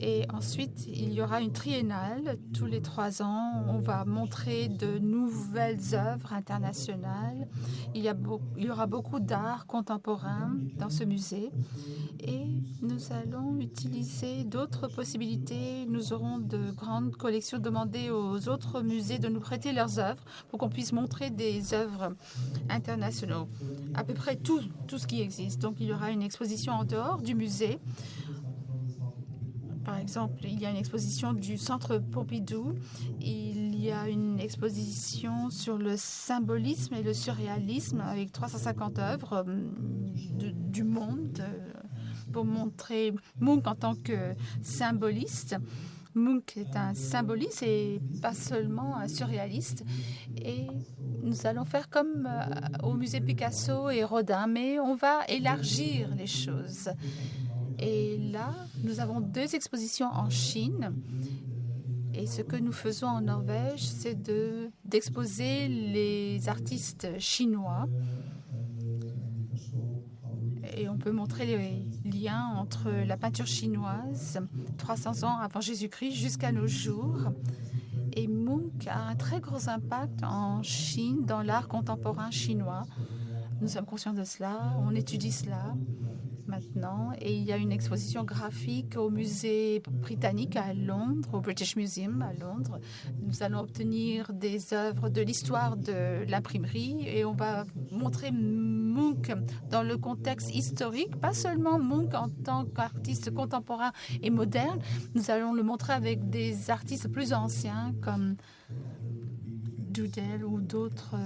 A: Et ensuite, il y aura une triennale. Tous les 3 ans, on va montrer de nouvelles œuvres internationales. Il y aura beaucoup d'art contemporain dans ce musée. Et nous allons utiliser d'autres possibilités. Nous aurons de grandes collections. Demander aux autres musées de nous prêter leurs œuvres pour qu'on puisse montrer des œuvres internationales. À peu près tout ce qui existe. Donc, il y aura une exposition en dehors du musée. Par exemple, il y a une exposition du Centre Pompidou. Il y a une exposition sur le symbolisme et le surréalisme avec 350 œuvres du monde pour montrer Munch en tant que symboliste. Munch est un symboliste et pas seulement un surréaliste. Et nous allons faire comme au musée Picasso et Rodin, mais on va élargir les choses. Et là, nous avons 2 expositions en Chine. Et ce que nous faisons en Norvège, c'est d'exposer les artistes chinois. Et on peut montrer les liens entre la peinture chinoise, 300 ans avant Jésus-Christ, jusqu'à nos jours. Et Munch a un très gros impact en Chine, dans l'art contemporain chinois. Nous sommes conscients de cela, on étudie cela maintenant. Et il y a une exposition graphique au musée britannique à Londres, au British Museum à Londres. Nous allons obtenir des œuvres de l'histoire de l'imprimerie et on va montrer Munch dans le contexte historique, pas seulement Munch en tant qu'artiste contemporain et moderne. Nous allons le montrer avec des artistes plus anciens comme Dudel ou d'autres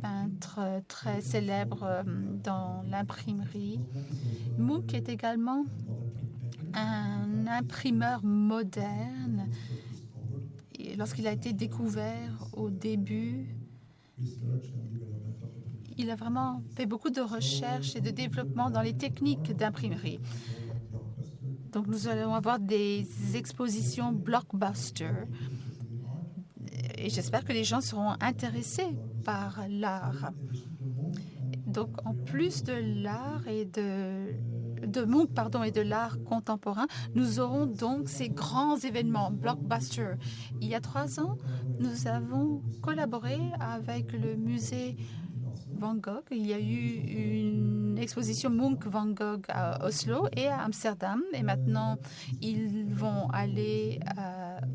A: peintres très célèbres dans l'imprimerie. Munch est également un imprimeur moderne. Lorsqu'il a été découvert au début, il a vraiment fait beaucoup de recherches et de développement dans les techniques d'imprimerie. Donc nous allons avoir des expositions blockbuster. Et j'espère que les gens seront intéressés par l'art. Donc, en plus de l'art et de Munch, et de l'art contemporain, nous aurons donc ces grands événements, blockbuster. Il y a 3 ans, nous avons collaboré avec le musée Van Gogh. Il y a eu une exposition Munch Van Gogh à Oslo et à Amsterdam. Et maintenant, ils vont aller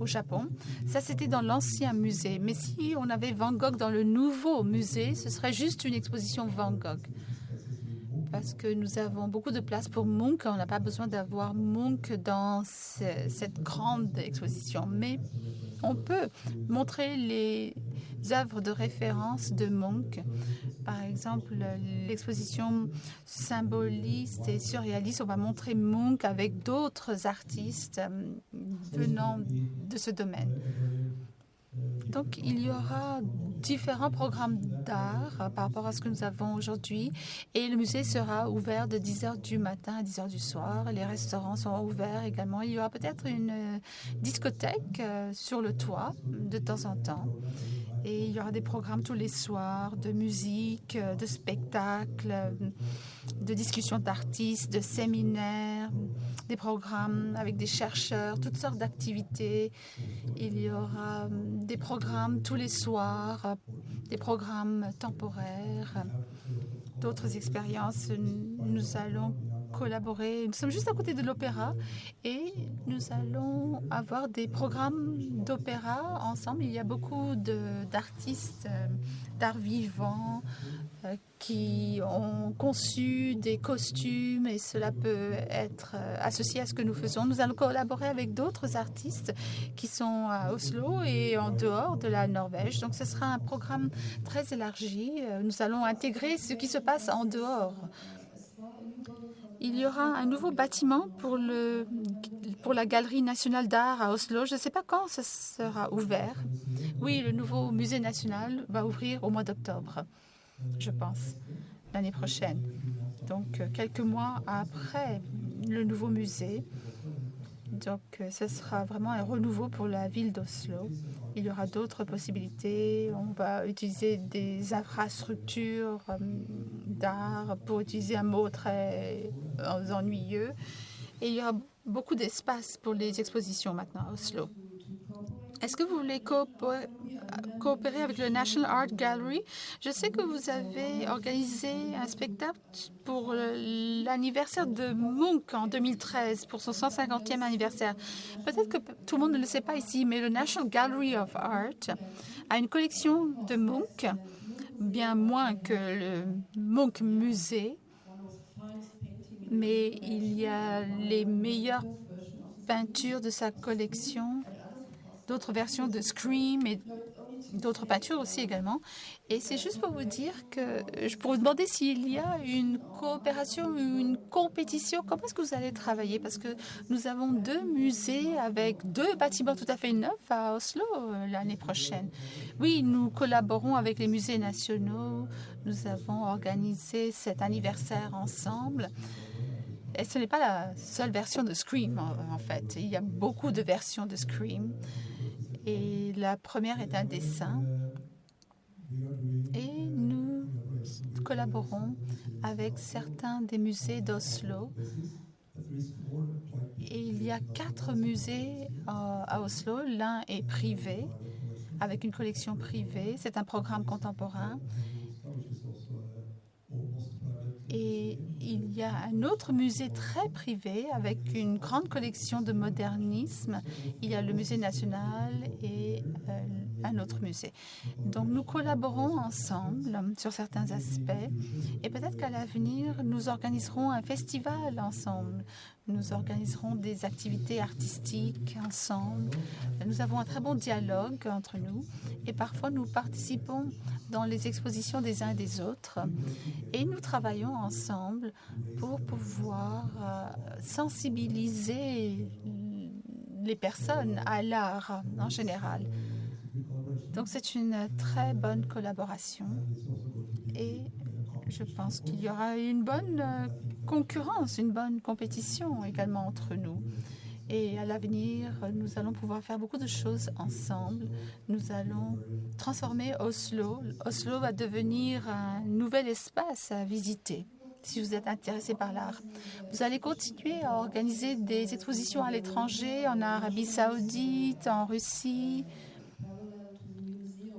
A: au Japon. Ça, c'était dans l'ancien musée. Mais si on avait Van Gogh dans le nouveau musée, ce serait juste une exposition Van Gogh. Parce que nous avons beaucoup de place pour Munch. On n'a pas besoin d'avoir Munch dans cette grande exposition. Mais on peut montrer les œuvres de référence de Munch. Par exemple, l'exposition symboliste et surréaliste, on va montrer Munch avec d'autres artistes venant de ce domaine. Donc, il y aura différents programmes d'art par rapport à ce que nous avons aujourd'hui. Et le musée sera ouvert de 10h du matin à 10h du soir. Les restaurants sont ouverts également. Il y aura peut-être une discothèque sur le toit de temps en temps. Et il y aura des programmes tous les soirs de musique, de spectacles, de discussions d'artistes, de séminaires, des programmes avec des chercheurs, toutes sortes d'activités. Il y aura des programmes tous les soirs, des programmes temporaires, d'autres expériences. Nous allons collaborer. Nous sommes juste à côté de l'opéra et nous allons avoir des programmes d'opéra ensemble. Il y a beaucoup d'artistes d'art vivant qui ont conçu des costumes et cela peut être associé à ce que nous faisons. Nous allons collaborer avec d'autres artistes qui sont à Oslo et en dehors de la Norvège. Donc ce sera un programme très élargi. Nous allons intégrer ce qui se passe en dehors. Il y aura un nouveau bâtiment pour la Galerie nationale d'art à Oslo. Je ne sais pas quand ça sera ouvert. Oui, le nouveau musée national va ouvrir au mois d'octobre, je pense, l'année prochaine. Donc, quelques mois après le nouveau musée. Donc, ce sera vraiment un renouveau pour la ville d'Oslo. Il y aura d'autres possibilités. On va utiliser des infrastructures d'art, pour utiliser un mot très ennuyeux. Et il y aura beaucoup d'espace pour les expositions maintenant à Oslo. Est-ce que vous voulez coopérer avec le National Art Gallery? Je sais que vous avez organisé un spectacle pour l'anniversaire de Munch en 2013, pour son 150e anniversaire. Peut-être que tout le monde ne le sait pas ici, mais le National Gallery of Art a une collection de Munch, bien moins que le Munch Musée, mais il y a les meilleures peintures de sa collection, d'autres versions de Scream et d'autres peintures aussi également. Et c'est juste pour vous dire que je pourrais vous demander s'il y a une coopération ou une compétition. Comment est-ce que vous allez travailler? Parce que nous avons 2 musées avec 2 bâtiments tout à fait neufs à Oslo l'année prochaine. Oui, nous collaborons avec les musées nationaux. Nous avons organisé cet anniversaire ensemble. Et ce n'est pas la seule version de Scream, en fait. Il y a beaucoup de versions de Scream. Et la première est un dessin. Et nous collaborons avec certains des musées d'Oslo. Et il y a 4 musées à Oslo. L'un est privé, avec une collection privée. C'est un programme contemporain. Et il y a un autre musée très privé avec une grande collection de modernisme. Il y a le musée national et un autre musée. Donc nous collaborons ensemble sur certains aspects et peut-être qu'à l'avenir, nous organiserons un festival ensemble. Nous organiserons des activités artistiques ensemble. Nous avons un très bon dialogue entre nous et parfois nous participons dans les expositions des uns et des autres et nous travaillons ensemble pour pouvoir sensibiliser les personnes à l'art en général. Donc c'est une très bonne collaboration et je pense qu'il y aura une bonne concurrence, une bonne compétition également entre nous. Et à l'avenir, nous allons pouvoir faire beaucoup de choses ensemble. Nous allons transformer Oslo. Oslo va devenir un nouvel espace à visiter si vous êtes intéressé par l'art. Vous allez continuer à organiser des expositions à l'étranger, en Arabie Saoudite, en Russie,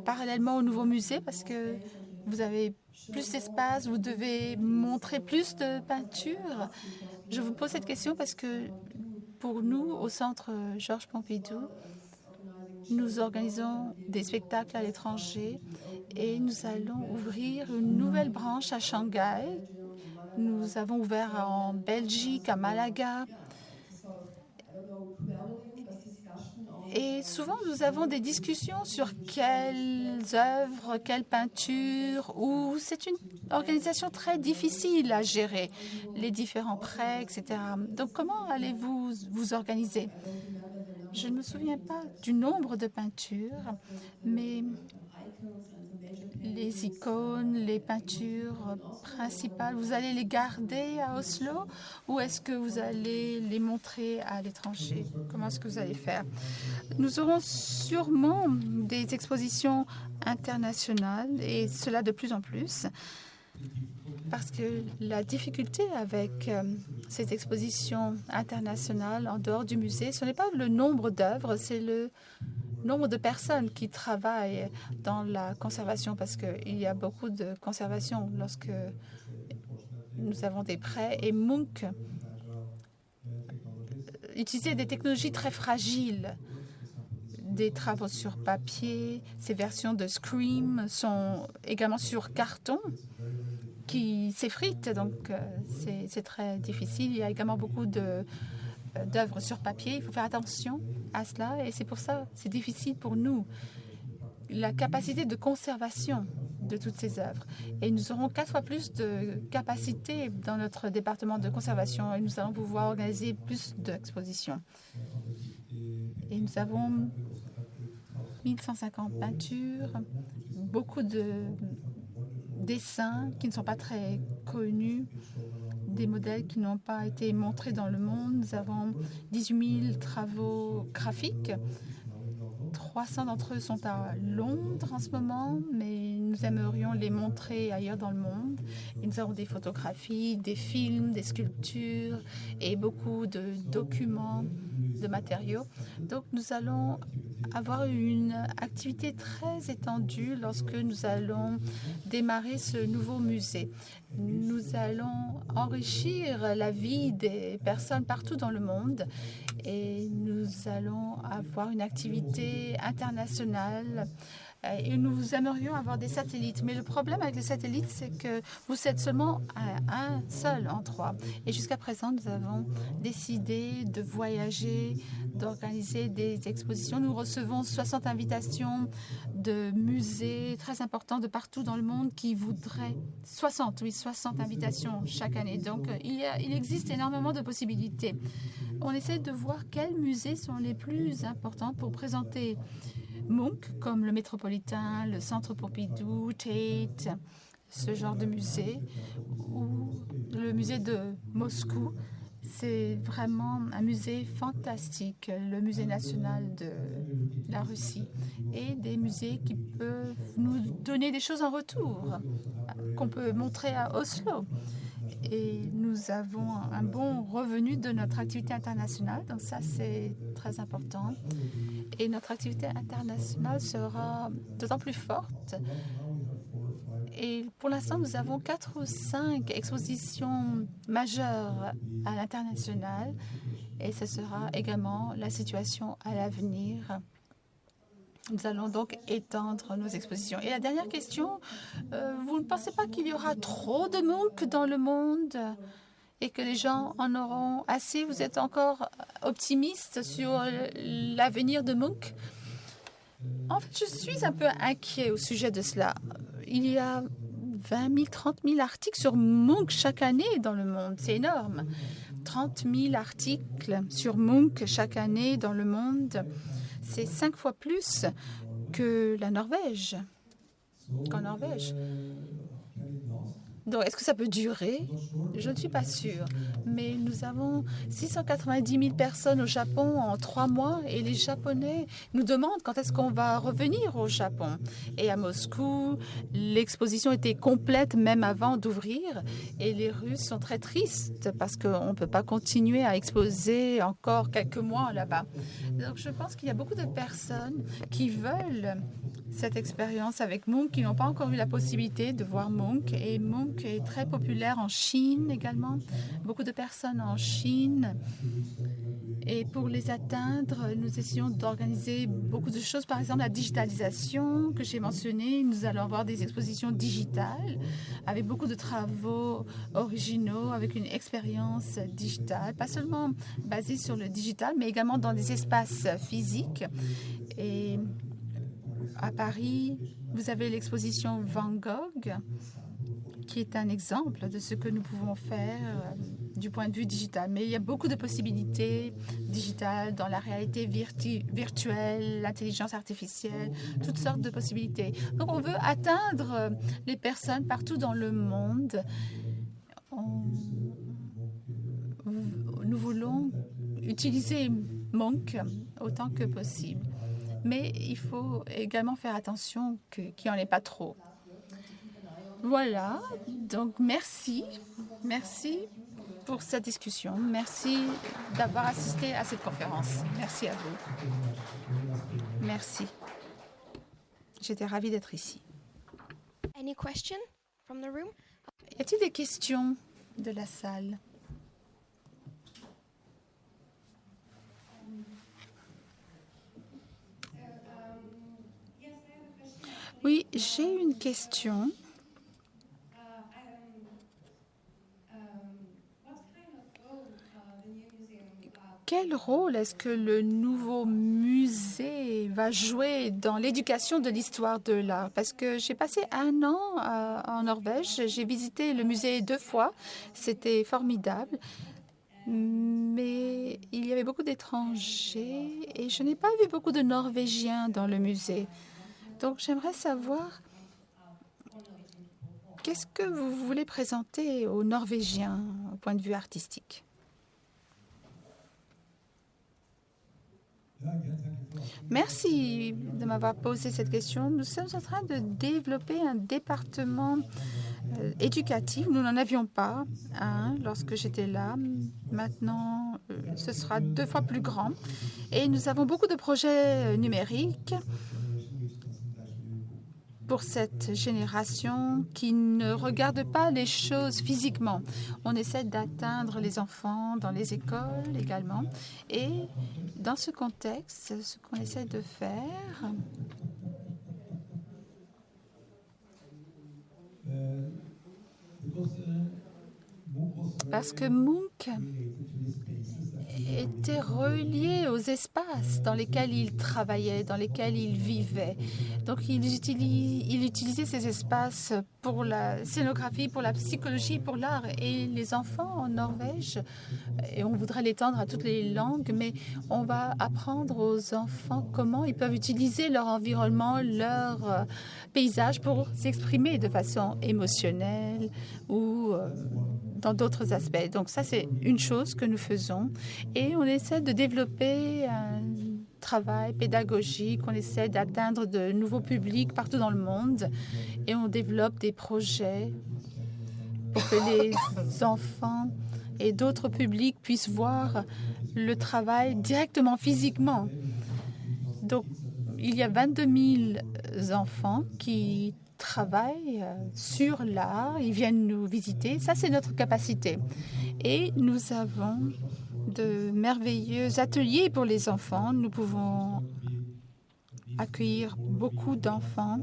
A: parallèlement au nouveau musée, parce que vous avez plus d'espace, vous devez montrer plus de peintures. Je vous pose cette question parce que pour nous, au Centre Georges Pompidou, nous organisons des spectacles à l'étranger et nous allons ouvrir une nouvelle branche à Shanghai. Nous avons ouvert en Belgique, à Malaga. Et souvent, nous avons des discussions sur quelles œuvres, quelles peintures, ou c'est une organisation très difficile à gérer, les différents prêts, etc. Donc, comment allez-vous vous organiser? Je ne me souviens pas du nombre de peintures, mais les icônes, les peintures principales, vous allez les garder à Oslo ou est-ce que vous allez les montrer à l'étranger? Comment est-ce que vous allez faire? Nous aurons sûrement des expositions internationales et cela de plus en plus parce que la difficulté avec ces expositions internationales en dehors du musée, ce n'est pas le nombre d'œuvres, c'est le nombre de personnes qui travaillent dans la conservation parce qu'il y a beaucoup de conservation lorsque nous avons des prêts. Et Munch utilisait des technologies très fragiles, des travaux sur papier. Ces versions de Scream sont également sur carton qui s'effritent, donc c'est très difficile. Il y a également beaucoup d'œuvres sur papier. Il faut faire attention à cela et c'est pour ça que c'est difficile pour nous. La capacité de conservation de toutes ces œuvres. Et nous aurons 4 fois plus de capacité dans notre département de conservation et nous allons pouvoir organiser plus d'expositions. Et nous avons 1150 peintures, beaucoup de dessins qui ne sont pas très connus, des modèles qui n'ont pas été montrés dans le monde. Nous avons 18 000 travaux graphiques. 300 d'entre eux sont à Londres en ce moment, mais nous aimerions les montrer ailleurs dans le monde. Et nous avons des photographies, des films, des sculptures et beaucoup de documents, de matériaux. Donc nous allons avoir une activité très étendue lorsque nous allons démarrer ce nouveau musée. Nous allons enrichir la vie des personnes partout dans le monde et nous allons avoir une activité internationale et nous aimerions avoir des satellites. Mais le problème avec les satellites, c'est que vous êtes seulement un seul en 3. Et jusqu'à présent, nous avons décidé de voyager, d'organiser des expositions. Nous recevons 60 invitations de musées très importants de partout dans le monde qui voudraient 60 invitations chaque année. Donc, il existe énormément de possibilités. On essaie de voir quels musées sont les plus importants pour présenter Munch, comme le Métropolitain, le Centre Pompidou, Tate, ce genre de musée, ou le musée de Moscou. C'est vraiment un musée fantastique, le musée national de la Russie, et des musées qui peuvent nous donner des choses en retour, qu'on peut montrer à Oslo. Et nous avons un bon revenu de notre activité internationale, donc ça c'est très important. Et notre activité internationale sera d'autant plus forte. Et pour l'instant, nous avons 4 ou 5 expositions majeures à l'international. Et ce sera également la situation à l'avenir. Nous allons donc étendre nos expositions. Et la dernière question, vous ne pensez pas qu'il y aura trop de Munch dans le monde et que les gens en auront assez? Vous êtes encore optimiste sur l'avenir de Munch? En fait, je suis un peu inquiet au sujet de cela. Il y a 20 000, 30 000 articles sur Munch chaque année dans le monde. C'est énorme. 30 000 articles sur Munch chaque année dans le monde. C'est 5 fois plus que la Norvège. Qu'en Norvège. Donc, est-ce que ça peut durer? Je ne suis pas sûre. Mais nous avons 690 000 personnes au Japon en 3 mois et les Japonais nous demandent quand est-ce qu'on va revenir au Japon. Et à Moscou, l'exposition était complète même avant d'ouvrir et les Russes sont très tristes parce qu'on ne peut pas continuer à exposer encore quelques mois là-bas. Donc, je pense qu'il y a beaucoup de personnes qui veulent cette expérience avec Munch, qui n'ont pas encore eu la possibilité de voir Munch. Et Munch est très populaire en Chine également. Beaucoup de personnes en Chine. Et pour les atteindre, nous essayons d'organiser beaucoup de choses. Par exemple, la digitalisation que j'ai mentionnée. Nous allons avoir des expositions digitales avec beaucoup de travaux originaux, avec une expérience digitale, pas seulement basée sur le digital, mais également dans des espaces physiques. Et à Paris, vous avez l'exposition Van Gogh, qui est un exemple de ce que nous pouvons faire du point de vue digital. Mais il y a beaucoup de possibilités digitales dans la réalité virtuelle, l'intelligence artificielle, toutes sortes de possibilités. Donc, on veut atteindre les personnes partout dans le monde. Nous voulons utiliser Munch autant que possible. Mais il faut également faire attention qu'il n'y en ait pas trop. Voilà, donc merci pour cette discussion. Merci d'avoir assisté à cette conférence. Merci à vous. Merci. J'étais ravie d'être ici.
E: Any question from the room?
A: Y a-t-il des questions de la salle? Oui, j'ai une question. Quel rôle est-ce que le nouveau musée va jouer dans l'éducation de l'histoire de l'art? Parce que j'ai passé 1 an en Norvège. J'ai visité le musée 2 fois. C'était formidable. Mais il y avait beaucoup d'étrangers et je n'ai pas vu beaucoup de Norvégiens dans le musée. Donc, j'aimerais savoir qu'est-ce que vous voulez présenter aux Norvégiens au point de vue artistique? Merci de m'avoir posé cette question. Nous sommes en train de développer un département éducatif. Nous n'en avions pas un lorsque j'étais là. Maintenant, ce sera 2 fois plus grand. Et nous avons beaucoup de projets numériques pour cette génération qui ne regarde pas les choses physiquement. On essaie d'atteindre les enfants dans les écoles également. Et dans ce contexte, ce qu'on essaie de faire, parce que Munch était relié aux espaces dans lesquels il travaillait, dans lesquels il vivait. Donc il utilisait ces espaces pour la scénographie, pour la psychologie, pour l'art. Et les enfants en Norvège, et on voudrait l'étendre à toutes les langues, mais on va apprendre aux enfants comment ils peuvent utiliser leur environnement, leur paysage pour s'exprimer de façon émotionnelle ou dans d'autres aspects. Donc ça, c'est une chose que nous faisons. Et on essaie de développer un travail pédagogique, on essaie d'atteindre de nouveaux publics partout dans le monde. Et on développe des projets pour que les enfants et d'autres publics puissent voir le travail directement, physiquement. Donc, il y a 22 000 enfants qui travaillent sur l'art, ils viennent nous visiter. Ça, c'est notre capacité. Et nous avons de merveilleux ateliers pour les enfants. Nous pouvons accueillir beaucoup d'enfants.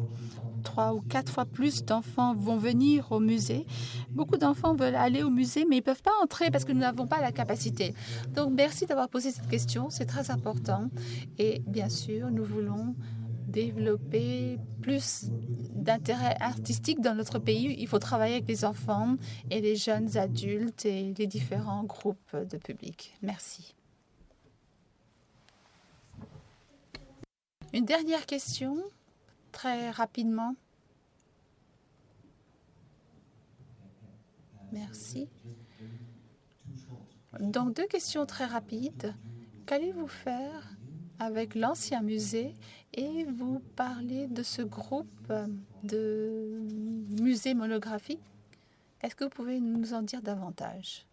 A: 3 ou 4 fois plus d'enfants vont venir au musée. Beaucoup d'enfants veulent aller au musée, mais ils ne peuvent pas entrer parce que nous n'avons pas la capacité. Donc, merci d'avoir posé cette question. C'est très important. Et bien sûr, nous voulons développer plus d'intérêt artistique dans notre pays. Il faut travailler avec les enfants et les jeunes adultes et les différents groupes de public. Merci. Une dernière question, très rapidement. Merci. Donc, 2 questions très rapides. Qu'allez-vous faire avec l'ancien musée et vous parlez de ce groupe de musées monographiques? Est-ce que vous pouvez nous en dire davantage?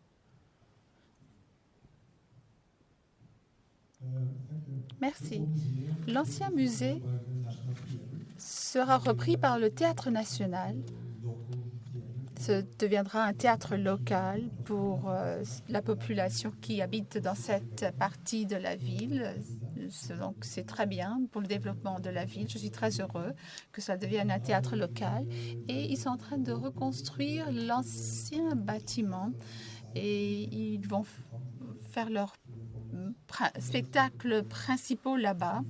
A: Merci. L'ancien musée sera repris par le Théâtre national. Ce deviendra un théâtre local pour la population qui habite dans cette partie de la ville. Donc, c'est très bien pour le développement de la ville. Je suis très heureux que ça devienne un théâtre local. Et ils sont en train de reconstruire l'ancien bâtiment et ils vont faire leurs spectacles principaux là-bas.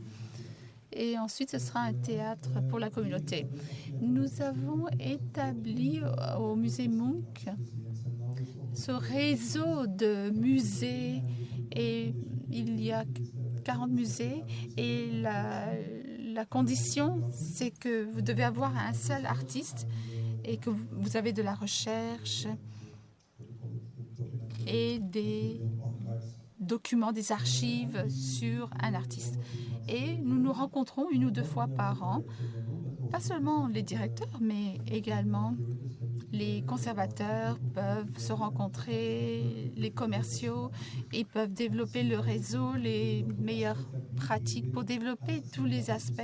A: Et ensuite, ce sera un théâtre pour la communauté. Nous avons établi au musée Munch ce réseau de musées et il y a 40 musées et la condition, c'est que vous devez avoir un seul artiste et que vous avez de la recherche et des documents, des archives sur un artiste. Et nous nous rencontrons 1 ou 2 fois par an, pas seulement les directeurs, mais également les conservateurs peuvent se rencontrer, les commerciaux, ils peuvent développer le réseau, les meilleures pratiques pour développer tous les aspects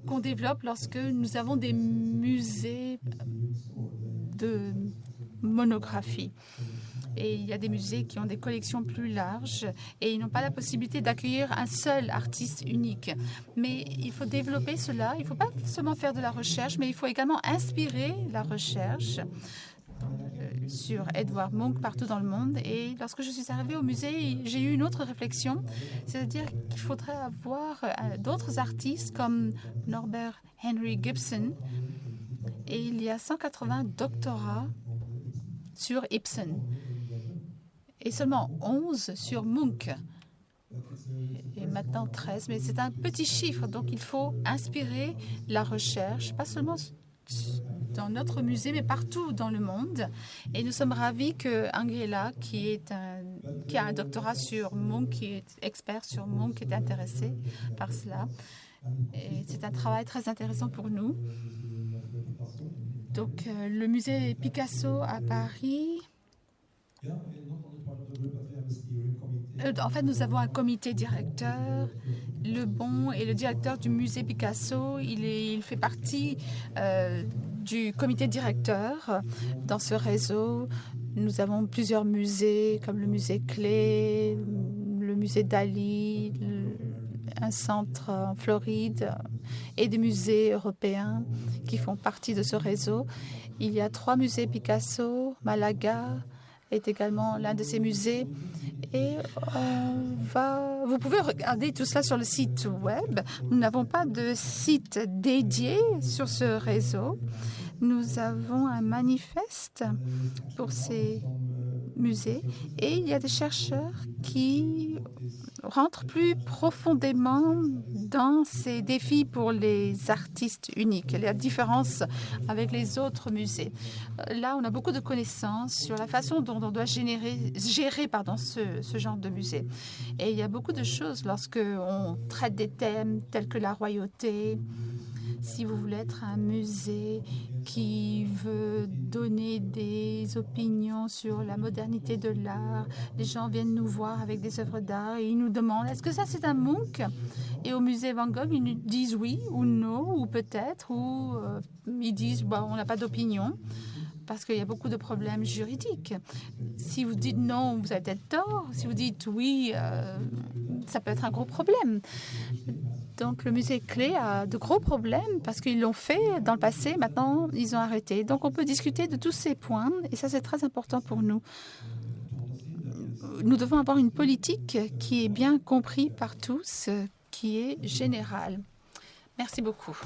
A: qu'on développe lorsque nous avons des musées de monographie. Et il y a des musées qui ont des collections plus larges et ils n'ont pas la possibilité d'accueillir un seul artiste unique. Mais il faut développer cela. Il ne faut pas seulement faire de la recherche, mais il faut également inspirer la recherche sur Edvard Munch partout dans le monde. Et lorsque je suis arrivée au musée, j'ai eu une autre réflexion, c'est-à-dire qu'il faudrait avoir d'autres artistes comme Norbert Henry Gibson. Et il y a 180 doctorats sur Ibsen et seulement 11 sur Munch. Et maintenant 13, mais c'est un petit chiffre, donc il faut inspirer la recherche, pas seulement dans notre musée, mais partout dans le monde. Et nous sommes ravis que Angela, qui a un doctorat sur Munch, qui est expert sur Munch, est intéressée par cela. Et c'est un travail très intéressant pour nous. Donc, le musée Picasso à Paris. En fait, nous avons un comité directeur. Le Bon est le directeur du musée Picasso. Il fait partie du comité directeur dans ce réseau. Nous avons plusieurs musées, comme le musée Clé, le musée Dali, un centre en Floride et des musées européens qui font partie de ce réseau. Il y a 3 musées Picasso. Malaga est également l'un de ces musées. Et vous pouvez regarder tout cela sur le site web. Nous n'avons pas de site dédié sur ce réseau. Nous avons un manifeste pour ces musées et il y a des chercheurs qui rentrent plus profondément dans ces défis pour les artistes uniques, la différence avec les autres musées. Là, on a beaucoup de connaissances sur la façon dont on doit gérer ce genre de musée. Et il y a beaucoup de choses lorsque on traite des thèmes tels que la royauté. Si vous voulez être un musée qui veut donner des opinions sur la modernité de l'art, les gens viennent nous voir avec des œuvres d'art et ils nous demandent est-ce que ça c'est un Munch? Et au musée Van Gogh, ils nous disent oui ou non ou peut-être ou ils disent bon, on n'a pas d'opinion parce qu'il y a beaucoup de problèmes juridiques. Si vous dites non, vous avez peut-être tort. Si vous dites oui, ça peut être un gros problème. Donc, le musée Clé a de gros problèmes parce qu'ils l'ont fait dans le passé. Maintenant, ils ont arrêté. Donc, on peut discuter de tous ces points et ça, c'est très important pour nous. Nous devons avoir une politique qui est bien comprise par tous, qui est générale. Merci beaucoup.